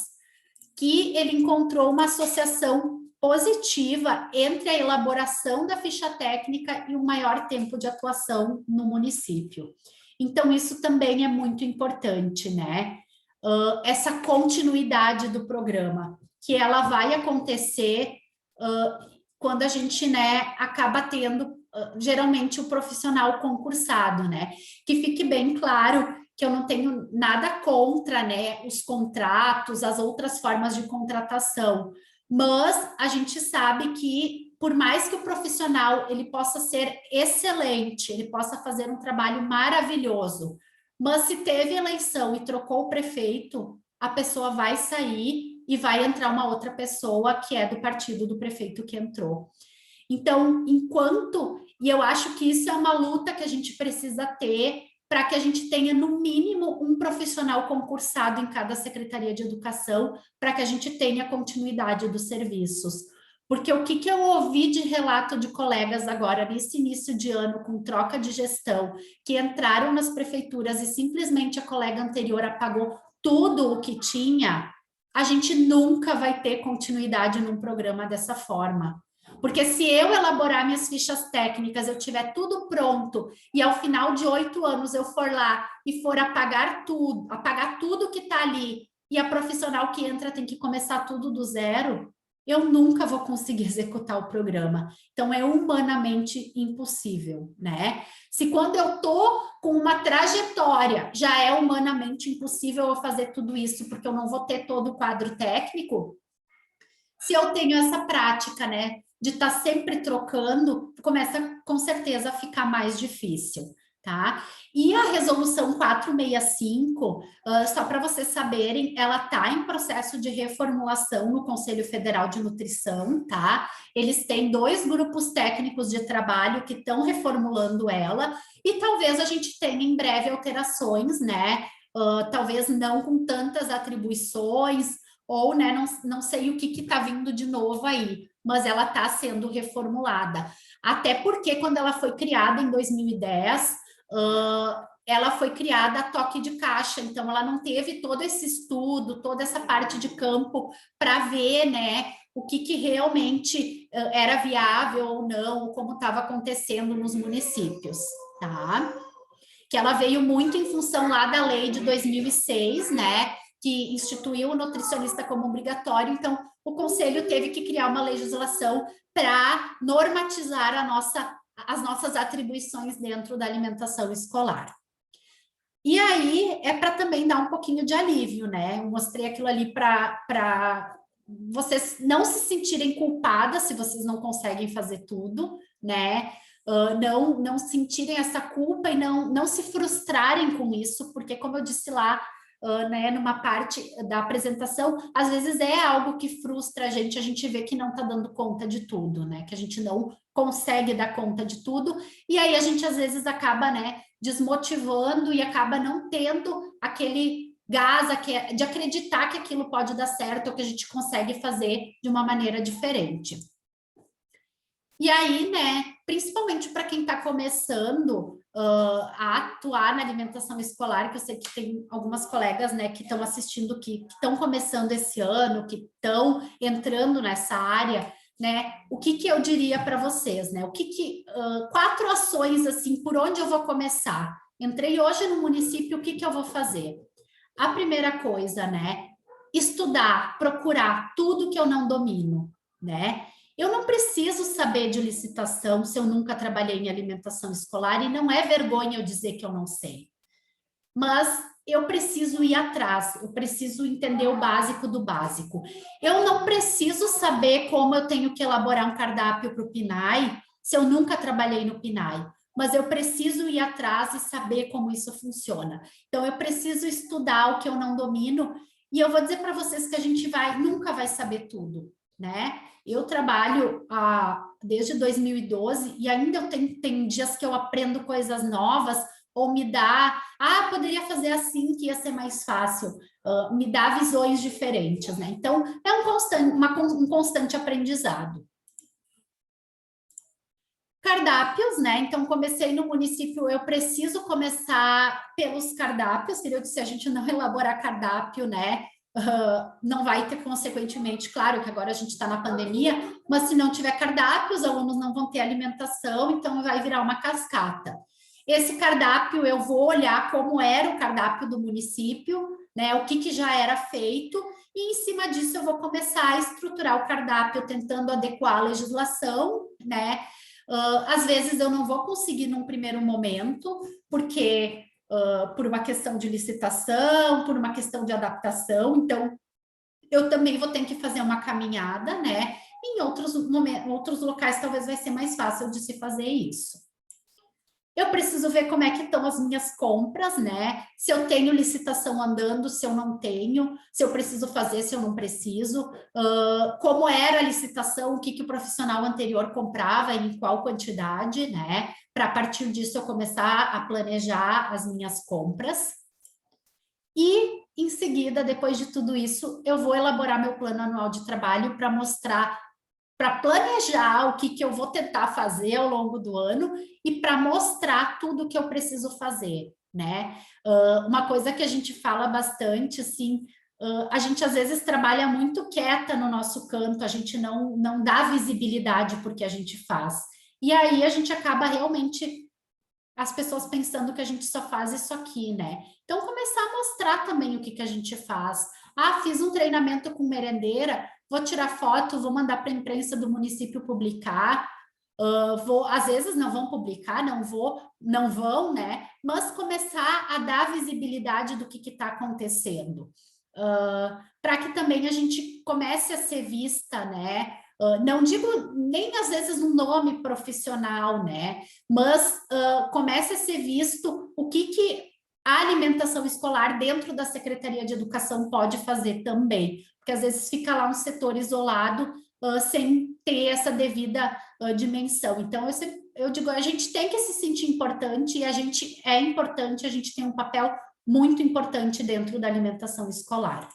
que ele encontrou uma associação positiva entre a elaboração da ficha técnica e o maior tempo de atuação no município. Então, isso também é muito importante, né? Essa continuidade do programa, que ela vai acontecer quando a gente, né, acaba tendo, geralmente, o profissional concursado, né? Que fique bem claro que eu não tenho nada contra, né, os contratos, as outras formas de contratação, mas a gente sabe que, por mais que o profissional ele possa ser excelente, ele possa fazer um trabalho maravilhoso, mas se teve eleição e trocou o prefeito, a pessoa vai sair e vai entrar uma outra pessoa que é do partido do prefeito que entrou. Então, e eu acho que isso é uma luta que a gente precisa ter para que a gente tenha, no mínimo, um profissional concursado em cada Secretaria de Educação, para que a gente tenha continuidade dos serviços. Porque o que eu ouvi de relato de colegas agora, nesse início de ano, com troca de gestão, que entraram nas prefeituras e simplesmente a colega anterior apagou tudo o que tinha, a gente nunca vai ter continuidade num programa dessa forma. Porque se eu elaborar minhas fichas técnicas, eu tiver tudo pronto, e ao final de 8 anos eu for lá e for apagar tudo que está ali, e a profissional que entra tem que começar tudo do zero, eu nunca vou conseguir executar o programa. Então, é humanamente impossível, né? Se quando eu estou com uma trajetória, já é humanamente impossível eu fazer tudo isso, porque eu não vou ter todo o quadro técnico, se eu tenho essa prática, né, de estar sempre trocando, começa com certeza a ficar mais difícil, tá? E a resolução 465, só para vocês saberem, ela está em processo de reformulação no Conselho Federal de Nutrição, tá? Eles têm 2 grupos técnicos de trabalho que estão reformulando ela, e talvez a gente tenha em breve alterações, né? Talvez não com tantas atribuições, ou, né, não sei o que está vindo de novo aí, mas ela está sendo reformulada. Até porque quando ela foi criada em 2010, ela foi criada a toque de caixa, então ela não teve todo esse estudo, toda essa parte de campo para ver, né, o que realmente era viável ou não, como estava acontecendo nos municípios, tá? Que ela veio muito em função lá da lei de 2006, né, que instituiu o nutricionista como obrigatório, então o Conselho teve que criar uma legislação para normatizar as nossas atribuições dentro da alimentação escolar. E aí é para também dar um pouquinho de alívio, né? Eu mostrei aquilo ali para vocês não se sentirem culpadas se vocês não conseguem fazer tudo, né? Não sentirem essa culpa e não se frustrarem com isso, porque como eu disse lá, né, numa parte da apresentação, às vezes é algo que frustra a gente vê que não está dando conta de tudo, né? Que a gente não consegue dar conta de tudo, e aí a gente às vezes acaba, né, desmotivando e acaba não tendo aquele gás de acreditar que aquilo pode dar certo ou que a gente consegue fazer de uma maneira diferente. E aí, né, principalmente para quem está começando a atuar na alimentação escolar, que eu sei que tem algumas colegas, né, que estão assistindo, que estão começando esse ano, que estão entrando nessa área, né, o que eu diria para vocês, né, 4 ações, assim, por onde eu vou começar? Entrei hoje no município, o que eu vou fazer? A primeira coisa, né, estudar, procurar tudo que eu não domino, né? Eu não preciso saber de licitação se eu nunca trabalhei em alimentação escolar, e não é vergonha eu dizer que eu não sei. Mas eu preciso ir atrás, eu preciso entender o básico do básico. Eu não preciso saber como eu tenho que elaborar um cardápio para o PNAE se eu nunca trabalhei no PNAE. mas eu preciso ir atrás e saber como isso funciona. Então, eu preciso estudar o que eu não domino, e eu vou dizer para vocês que a gente nunca vai saber tudo, né? Eu trabalho desde 2012 e ainda eu tenho dias que eu aprendo coisas novas, ou me dá, poderia fazer assim que ia ser mais fácil, me dá visões diferentes, né? Então, é um constante aprendizado. Cardápios, né? Então, comecei no município, eu preciso começar pelos cardápios, que eu disse, se a gente não elaborar cardápio, né? Não vai ter, consequentemente, claro que agora a gente está na pandemia, mas se não tiver cardápio, os alunos não vão ter alimentação, então vai virar uma cascata. Esse cardápio, eu vou olhar como era o cardápio do município, né? O que já era feito, e em cima disso eu vou começar a estruturar o cardápio, tentando adequar a legislação, né? Às vezes eu não vou conseguir num primeiro momento, porque por uma questão de licitação, por uma questão de adaptação, então eu também vou ter que fazer uma caminhada, né? Em outros locais talvez vai ser mais fácil de se fazer isso. Eu preciso ver como é que estão as minhas compras, né? Se eu tenho licitação andando, se eu não tenho, se eu preciso fazer, se eu não preciso, como era a licitação, o que o profissional anterior comprava, em qual quantidade, né? Para a partir disso eu começar a planejar as minhas compras. E, em seguida, depois de tudo isso, eu vou elaborar meu plano anual de trabalho para mostrar, para planejar o que eu vou tentar fazer ao longo do ano e para mostrar tudo que eu preciso fazer, né? Uma coisa que a gente fala bastante, assim, a gente às vezes trabalha muito quieta no nosso canto, a gente não dá visibilidade porque a gente faz. E aí a gente acaba realmente as pessoas pensando que a gente só faz isso aqui, né? Então, começar a mostrar também o que a gente faz. Fiz um treinamento com merendeira, vou tirar foto, vou mandar para a imprensa do município publicar, às vezes não vão publicar, não vão, né? Mas começar a dar visibilidade do que está acontecendo. Para que também a gente comece a ser vista, né? Não digo nem às vezes um nome profissional, né? Mas comece a ser visto o que a alimentação escolar dentro da Secretaria de Educação pode fazer também, porque às vezes fica lá um setor isolado sem ter essa devida dimensão. Então, eu digo, a gente tem que se sentir importante e a gente é importante, a gente tem um papel muito importante dentro da alimentação escolar.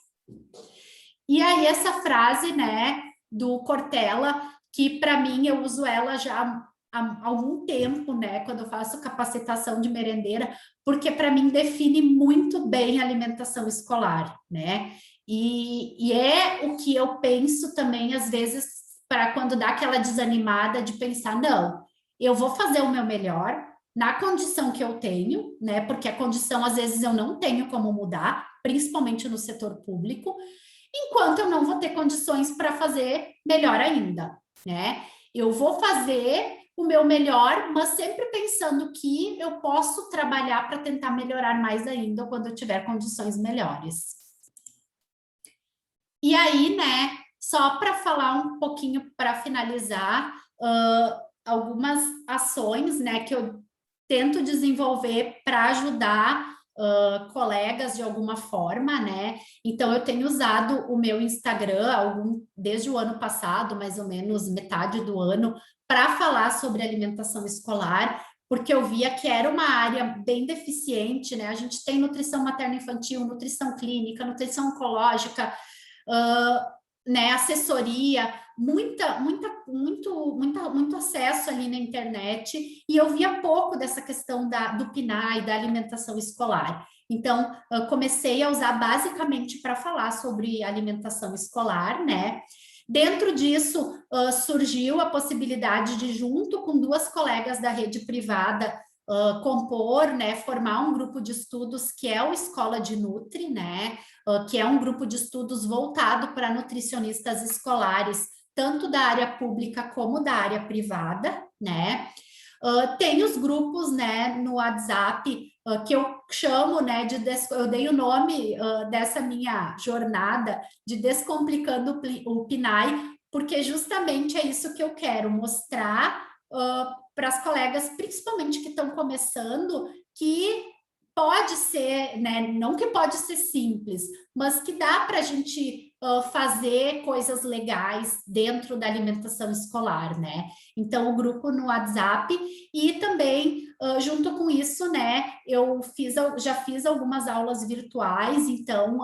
E aí, essa frase, né, do Cortella, que para mim eu uso ela já há algum tempo, né, quando eu faço capacitação de merendeira, porque para mim define muito bem a alimentação escolar, né? E é o que eu penso também, às vezes, para quando dá aquela desanimada de pensar, não, eu vou fazer o meu melhor na condição que eu tenho, né? Porque a condição, às vezes, eu não tenho como mudar, principalmente no setor público, enquanto eu não vou ter condições para fazer melhor ainda, né? Eu vou fazer o meu melhor, mas sempre pensando que eu posso trabalhar para tentar melhorar mais ainda quando eu tiver condições melhores. E aí, né, só para falar um pouquinho, para finalizar, algumas ações, né, que eu tento desenvolver para ajudar colegas de alguma forma, né? Então, eu tenho usado o meu Instagram desde o ano passado, mais ou menos metade do ano, para falar sobre alimentação escolar, porque eu via que era uma área bem deficiente, né? A gente tem nutrição materno-infantil, nutrição clínica, nutrição oncológica, né, assessoria, muito acesso ali na internet, e eu via pouco dessa questão do PNAE, da alimentação escolar. Então, comecei a usar basicamente para falar sobre alimentação escolar, né? Dentro disso, surgiu a possibilidade de, junto com duas colegas da rede privada, compor, né, formar um grupo de estudos que é o Escola de Nutri, né, que é um grupo de estudos voltado para nutricionistas escolares, tanto da área pública como da área privada, né. Tem os grupos, né, no WhatsApp, que eu chamo, né, eu dei o nome dessa minha jornada de Descomplicando o PNAE, porque justamente é isso que eu quero, mostrar para as colegas, principalmente que estão começando, que pode ser, né, não que pode ser simples, mas que dá para a gente fazer coisas legais dentro da alimentação escolar, né? Então, o grupo no WhatsApp e também, junto com isso, né, já fiz algumas aulas virtuais, então,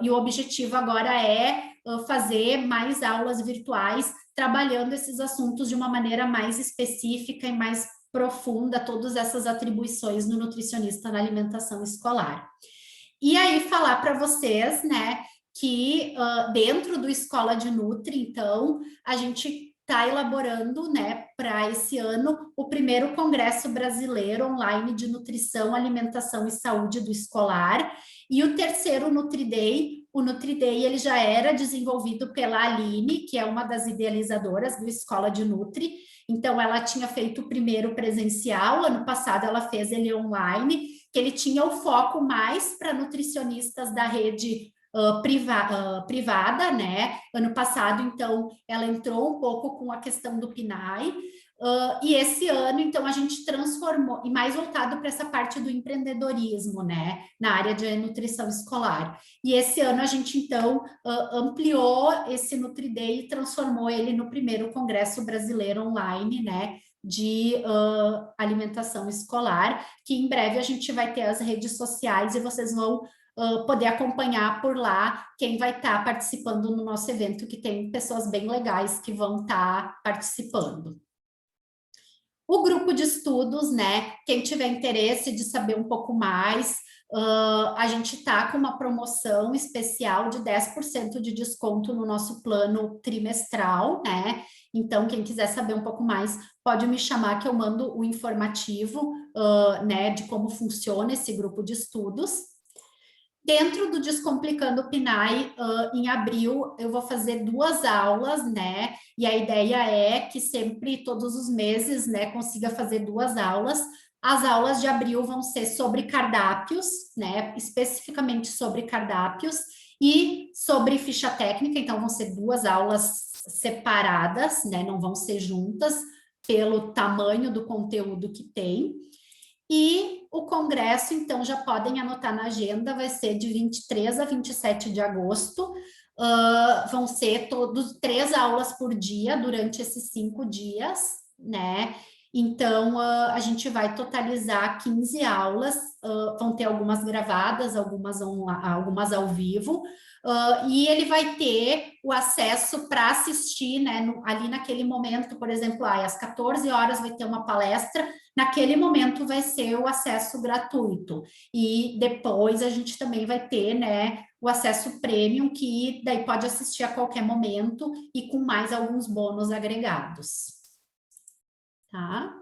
e o objetivo agora é fazer mais aulas virtuais, trabalhando esses assuntos de uma maneira mais específica e mais profunda, todas essas atribuições no nutricionista na alimentação escolar. E aí falar para vocês, né, que dentro do Escola de Nutri, então, a gente está elaborando, né, para esse ano, o primeiro Congresso Brasileiro Online de Nutrição, Alimentação e Saúde do Escolar, e o terceiro NutriDay. O NutriDay, ele já era desenvolvido pela Aline, que é uma das idealizadoras do Escola de Nutri. Então, ela tinha feito o primeiro presencial, ano passado ela fez ele online, que ele tinha o foco mais para nutricionistas da rede privada, né? Ano passado, então, ela entrou um pouco com a questão do PNAE, e esse ano, então, a gente transformou, e mais voltado para essa parte do empreendedorismo, né? Na área de nutrição escolar. E esse ano a gente, então, ampliou esse NutriDay e transformou ele no primeiro Congresso Brasileiro Online, né? De alimentação escolar, que em breve a gente vai ter as redes sociais e vocês vão poder acompanhar por lá quem vai estar participando no nosso evento, que tem pessoas bem legais que vão estar participando. O grupo de estudos, né? Quem tiver interesse de saber um pouco mais, a gente está com uma promoção especial de 10% de desconto no nosso plano trimestral, né? Então, quem quiser saber um pouco mais, pode me chamar que eu mando o informativo, né, de como funciona esse grupo de estudos. Dentro do Descomplicando o PNAE, em abril, eu vou fazer 2 aulas, né? E a ideia é que sempre, todos os meses, né, consiga fazer 2 aulas. As aulas de abril vão ser sobre cardápios, né? Especificamente sobre cardápios e sobre ficha técnica. Então, vão ser 2 aulas separadas, né? Não vão ser juntas, pelo tamanho do conteúdo que tem. E o congresso, então, já podem anotar na agenda, vai ser de 23 a 27 de agosto. Vão ser todos 3 aulas por dia durante esses 5 dias, né? Então, a gente vai totalizar 15 aulas, vão ter algumas gravadas, algumas ao vivo, e ele vai ter o acesso para assistir, né? Ali naquele momento, por exemplo, às 14 horas vai ter uma palestra. Naquele momento vai ser o acesso gratuito e depois a gente também vai ter, né, o acesso premium, que daí pode assistir a qualquer momento e com mais alguns bônus agregados, tá?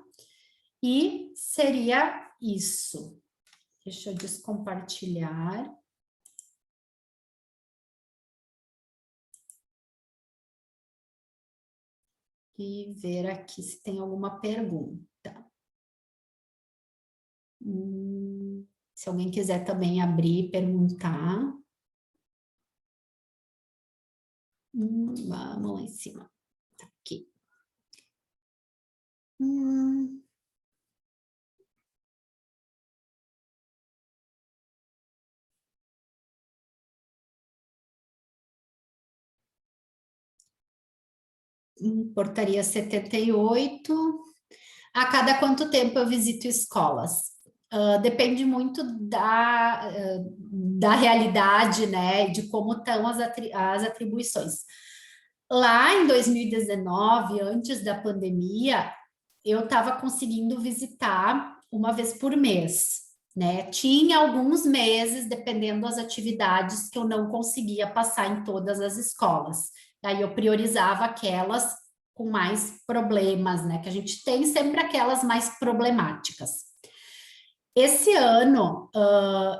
E seria isso. Deixa eu descompartilhar. E ver aqui se tem alguma pergunta. Se alguém quiser também abrir e perguntar. Vamos lá em cima. Aqui. Portaria 78. A cada quanto tempo eu visito escolas? Depende muito da realidade, né? De como estão as atribuições. Lá em 2019, antes da pandemia, eu estava conseguindo visitar uma vez por mês, né? Tinha alguns meses, dependendo das atividades, que eu não conseguia passar em todas as escolas. Aí eu priorizava aquelas com mais problemas, né? Que a gente tem sempre aquelas mais problemáticas. Esse ano,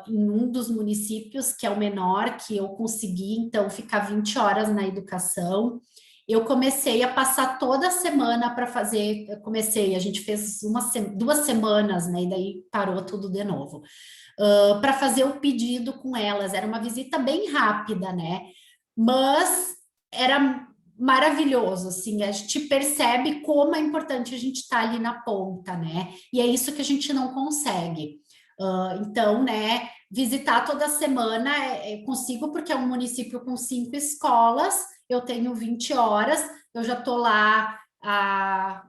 em um dos municípios, que é o menor, que eu consegui, então, ficar 20 horas na educação, eu comecei a passar toda semana para fazer, a gente fez 2 semanas, né, e daí parou tudo de novo, para fazer o pedido com elas. Era uma visita bem rápida, né, mas era maravilhoso, assim, a gente percebe como é importante a gente estar ali na ponta, né? E é isso que a gente não consegue. Então, né, visitar toda semana consigo, porque é um município com 5 escolas, eu tenho 20 horas, eu já estou lá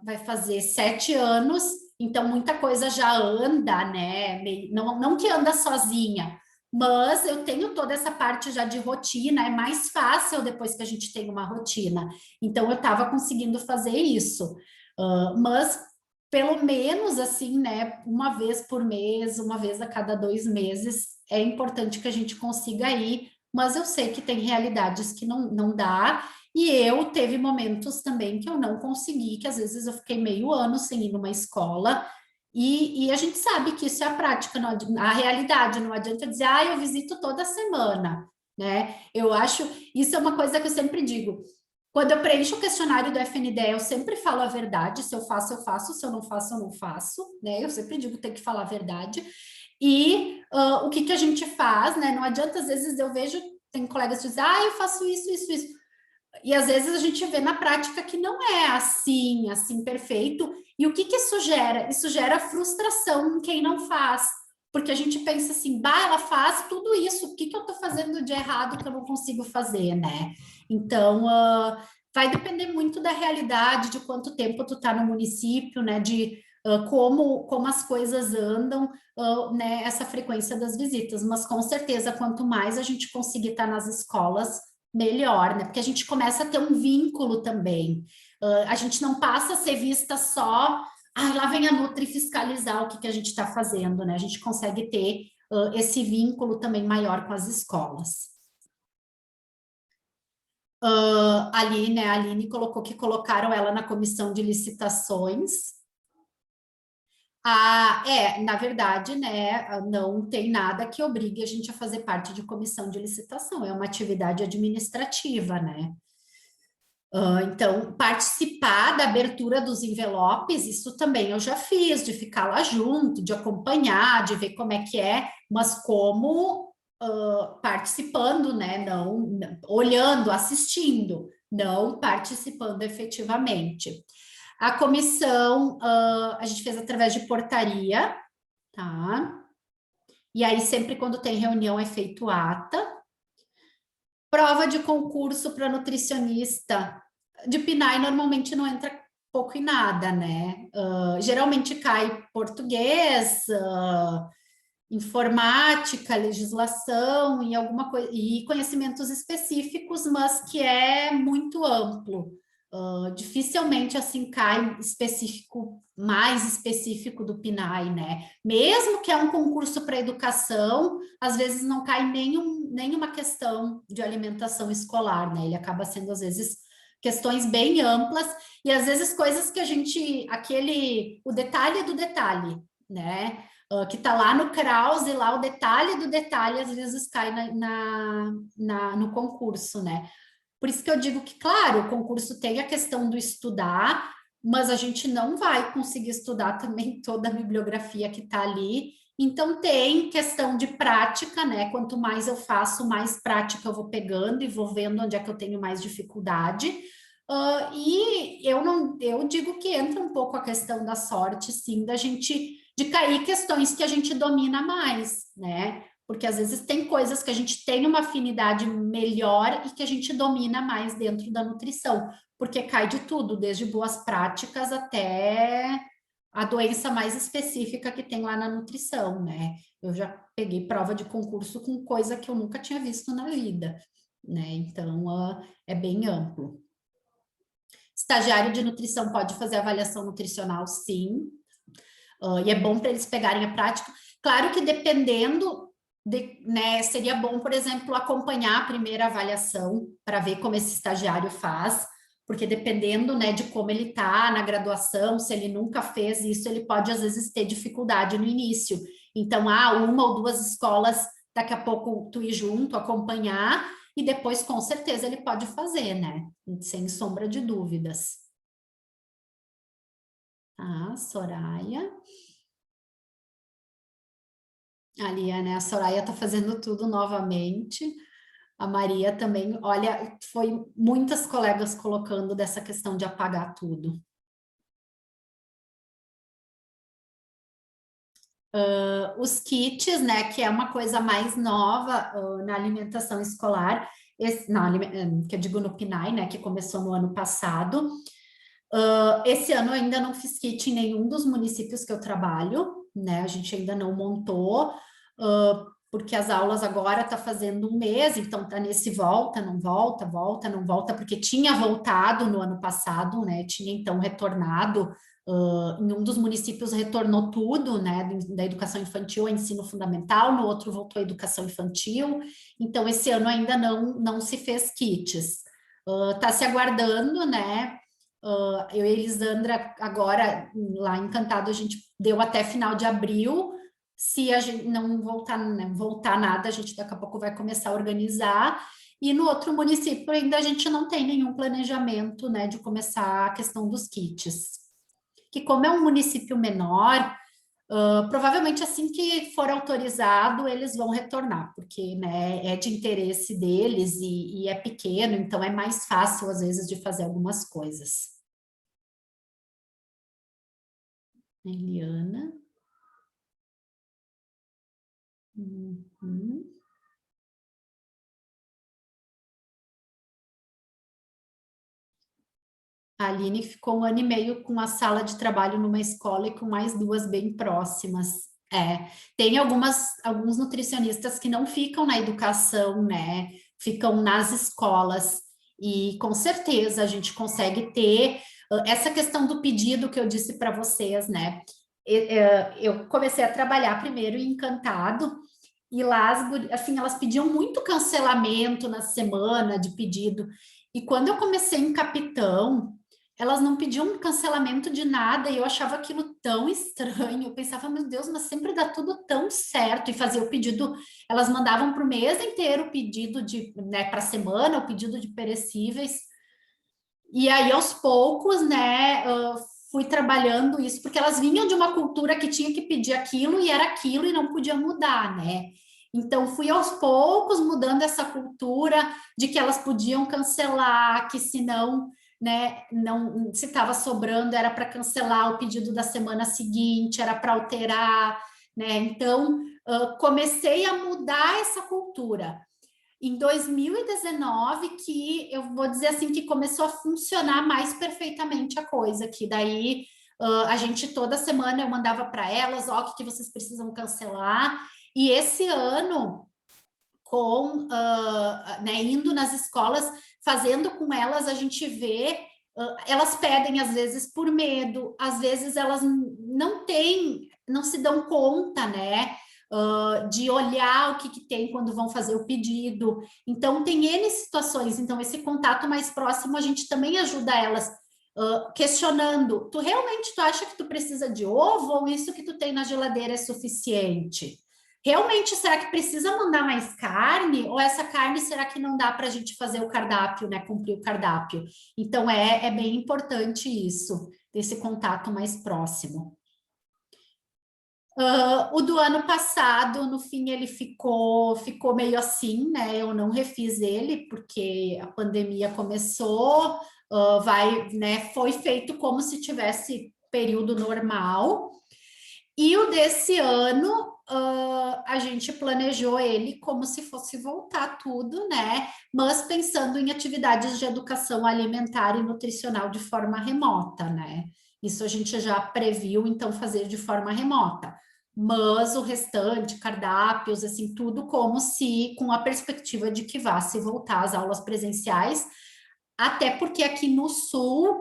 vai fazer 7 anos, então muita coisa já anda, né? Não que anda sozinha, mas eu tenho toda essa parte já de rotina, é mais fácil depois que a gente tem uma rotina. Então, eu estava conseguindo fazer isso. Mas, pelo menos, assim, né, uma vez por mês, uma vez a cada 2 meses, é importante que a gente consiga ir, mas eu sei que tem realidades que não dá, e eu teve momentos também que eu não consegui, que às vezes eu fiquei meio ano sem ir numa escola, e a gente sabe que isso é a prática, a realidade, não adianta dizer, eu visito toda semana, né? Eu acho, isso é uma coisa que eu sempre digo. Quando eu preencho o questionário do FNDE, eu sempre falo a verdade. Se eu faço, eu faço. Se eu não faço, eu não faço, né? Eu sempre digo que tem que falar a verdade. E o que a gente faz, né? Não adianta, às vezes eu vejo, tem colegas que dizem, eu faço isso, isso, isso. E às vezes a gente vê na prática que não é assim perfeito. E o que isso gera? Isso gera frustração em quem não faz. Porque a gente pensa assim, ela faz tudo isso, o que eu estou fazendo de errado que eu não consigo fazer, né? Então, vai depender muito da realidade, de quanto tempo tu está no município, né? De como as coisas andam, né? Essa frequência das visitas. Mas com certeza, quanto mais a gente conseguir estar nas escolas, melhor, né? Porque a gente começa a ter um vínculo também. A gente não passa a ser vista só, lá vem a Nutri fiscalizar o que a gente está fazendo, né? A gente consegue ter esse vínculo também maior com as escolas. Ali, né, a Aline colocou que colocaram ela na comissão de licitações. Na verdade, né, não tem nada que obrigue a gente a fazer parte de comissão de licitação, é uma atividade administrativa, né? Então, participar da abertura dos envelopes, isso também eu já fiz, de ficar lá junto, de acompanhar, de ver como é que é, mas como participando, né? Não olhando, assistindo, não participando efetivamente. A comissão, a gente fez através de portaria, tá? E aí, sempre quando tem reunião, é feito ata. Prova de concurso para nutricionista de PNAE normalmente não entra pouco e nada, né? Geralmente cai português, informática, legislação e alguma coisa, e conhecimentos específicos, mas que é muito amplo. Dificilmente assim cai específico, mais específico do PNAE, né? Mesmo que é um concurso para educação, às vezes não cai nenhuma questão de alimentação escolar, né? Ele acaba sendo, às vezes, questões bem amplas e às vezes coisas que a gente, o detalhe do detalhe, né? Que está lá no Krause, lá o detalhe do detalhe, às vezes cai no concurso, né? Por isso que eu digo que, claro, o concurso tem a questão do estudar, mas a gente não vai conseguir estudar também toda a bibliografia que está ali. Então, tem questão de prática, né? Quanto mais eu faço, mais prática eu vou pegando e vou vendo onde é que eu tenho mais dificuldade. E eu digo que entra um pouco a questão da sorte, sim, de cair questões que a gente domina mais, né? Porque às vezes tem coisas que a gente tem uma afinidade melhor e que a gente domina mais dentro da nutrição, porque cai de tudo, desde boas práticas até a doença mais específica que tem lá na nutrição, né? Eu já peguei prova de concurso com coisa que eu nunca tinha visto na vida, né? Então, é bem amplo. Estagiário de nutrição pode fazer avaliação nutricional, sim, e é bom para eles pegarem a prática. Claro que dependendo, né, seria bom, por exemplo, acompanhar a primeira avaliação para ver como esse estagiário faz, porque dependendo, né, de como ele está na graduação, se ele nunca fez isso, ele pode às vezes ter dificuldade no início. Então, uma ou duas escolas, daqui a pouco tu ir junto, acompanhar, e depois com certeza ele pode fazer, né? Sem sombra de dúvidas. Soraya. Ali, né? A Soraya está fazendo tudo novamente. A Maria também, olha, foi muitas colegas colocando dessa questão de apagar tudo. Os kits, né, que é uma coisa mais nova na alimentação escolar, que eu digo no PNAE, né, que começou no ano passado. Esse ano eu ainda não fiz kit em nenhum dos municípios que eu trabalho, né, a gente ainda não montou, porque as aulas agora tá fazendo um mês, então tá nesse volta, não volta, volta, não volta, porque tinha voltado no ano passado, né, tinha então retornado. Em um dos municípios retornou tudo, né, da educação infantil ao ensino fundamental, no outro voltou à educação infantil, então esse ano ainda não se fez kits. Está se aguardando, né, eu e a Elisandra agora, lá em Encantado, a gente deu até final de abril, se a gente não voltar, não voltar nada, a gente daqui a pouco vai começar a organizar, e no outro município ainda a gente não tem nenhum planejamento, né, de começar a questão dos kits, que como é um município menor, provavelmente assim que for autorizado, eles vão retornar, porque, né, é de interesse deles e é pequeno, então é mais fácil, às vezes, de fazer algumas coisas. Eliana. Uhum. A Aline ficou um ano e meio com a sala de trabalho numa escola e com mais duas bem próximas. Tem alguns nutricionistas que não ficam na educação, né? Ficam nas escolas. E com certeza a gente consegue ter essa questão do pedido que eu disse para vocês, né? Eu comecei a trabalhar primeiro em Encantado, e lá, assim, elas pediam muito cancelamento na semana de pedido. E quando eu comecei em Capitão, elas não pediam cancelamento de nada e eu achava aquilo tão estranho. Eu pensava, meu Deus, mas sempre dá tudo tão certo. E fazia o pedido, elas mandavam para o mês inteiro o pedido de, né, para a semana, o pedido de perecíveis. E aí, aos poucos, né, fui trabalhando isso, porque elas vinham de uma cultura que tinha que pedir aquilo e era aquilo e não podia mudar, né? Então, fui aos poucos mudando essa cultura de que elas podiam cancelar, que se não, né, não, se estava sobrando, era para cancelar o pedido da semana seguinte, era para alterar, né? Então, comecei a mudar essa cultura em 2019 que eu vou dizer assim que começou a funcionar mais perfeitamente a coisa, que daí a gente toda semana eu mandava para elas, ó, o que vocês precisam cancelar, e esse ano com né, indo nas escolas, fazendo com elas, a gente vê elas pedem às vezes por medo, às vezes elas não têm, não se dão conta, né? De olhar o que tem quando vão fazer o pedido. Então, tem N situações. Então, esse contato mais próximo, a gente também ajuda elas questionando. Tu acha que tu precisa de ovo ou isso que tu tem na geladeira é suficiente? Realmente, será que precisa mandar mais carne? Ou essa carne, será que não dá para a gente fazer o cardápio, né? Cumprir o cardápio. Então, é bem importante isso, esse contato mais próximo. O do ano passado, no fim, ele ficou meio assim, né? Eu não refiz ele, porque a pandemia começou, né? Foi feito como se tivesse período normal. E o desse ano, a gente planejou ele como se fosse voltar tudo, né? Mas pensando em atividades de educação alimentar e nutricional de forma remota, né? Isso a gente já previu, então, fazer de forma remota. Mas o restante, cardápios, assim, tudo como se, com a perspectiva de que vá se voltar às aulas presenciais, até porque aqui no Sul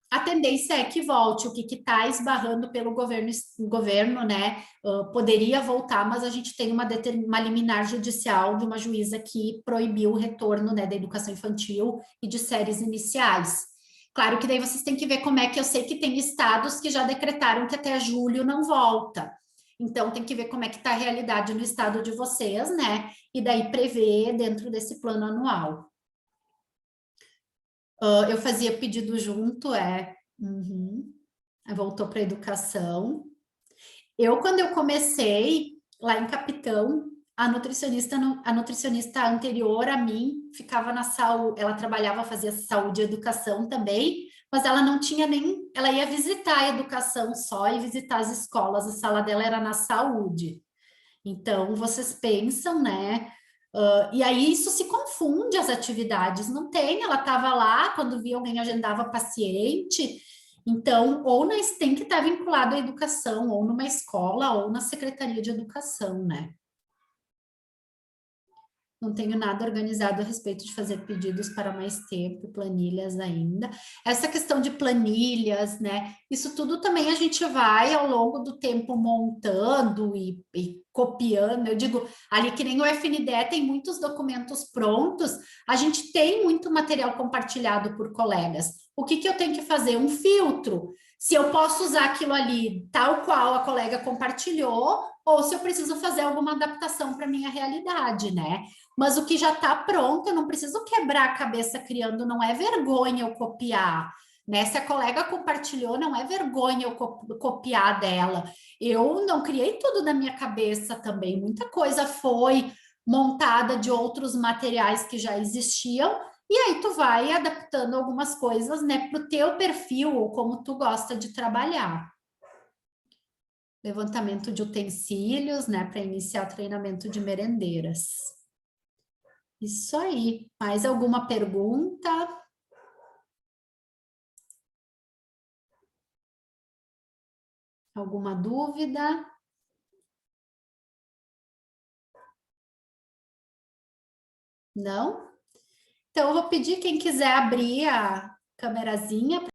a tendência é que volte, o que está esbarrando pelo governo, né, poderia voltar, mas a gente tem uma liminar judicial de uma juíza que proibiu o retorno, né, da educação infantil e de séries iniciais. Claro que daí vocês têm que ver como é que eu sei que tem estados que já decretaram que até julho não volta. Então tem que ver como é que está a realidade no estado de vocês, né? E daí prever dentro desse plano anual. Eu fazia pedido junto, Uhum. Voltou para a educação. Quando eu comecei lá em Capitão, A nutricionista, a nutricionista anterior a mim ficava na saúde, ela trabalhava, fazia saúde e educação também, mas ela não tinha nem, ela ia visitar a educação só e visitar as escolas, a sala dela era na saúde. Então, vocês pensam, né? E aí isso se confunde as atividades, não tem, ela estava lá, quando via alguém agendava paciente, então, tem que estar vinculado à educação, ou numa escola, ou na Secretaria de Educação, né? Não tenho nada organizado a respeito de fazer pedidos para mais tempo, planilhas ainda. Essa questão de planilhas, né? Isso tudo também a gente vai ao longo do tempo montando e copiando. Eu digo, ali que nem o FNDE tem muitos documentos prontos, a gente tem muito material compartilhado por colegas. O que que eu tenho que fazer? Um filtro. Se eu posso usar aquilo ali tal qual a colega compartilhou, ou se eu preciso fazer alguma adaptação para a minha realidade, né? Mas o que já está pronto, eu não preciso quebrar a cabeça criando, não é vergonha eu copiar, né? Se a colega compartilhou, não é vergonha eu copiar dela. Eu não criei tudo da minha cabeça também, muita coisa foi montada de outros materiais que já existiam, e aí tu vai adaptando algumas coisas, né, para o teu perfil ou como tu gosta de trabalhar. Levantamento de utensílios, né, para iniciar o treinamento de merendeiras. Isso aí. Mais alguma pergunta? Alguma dúvida? Não? Então, eu vou pedir quem quiser abrir a câmerazinha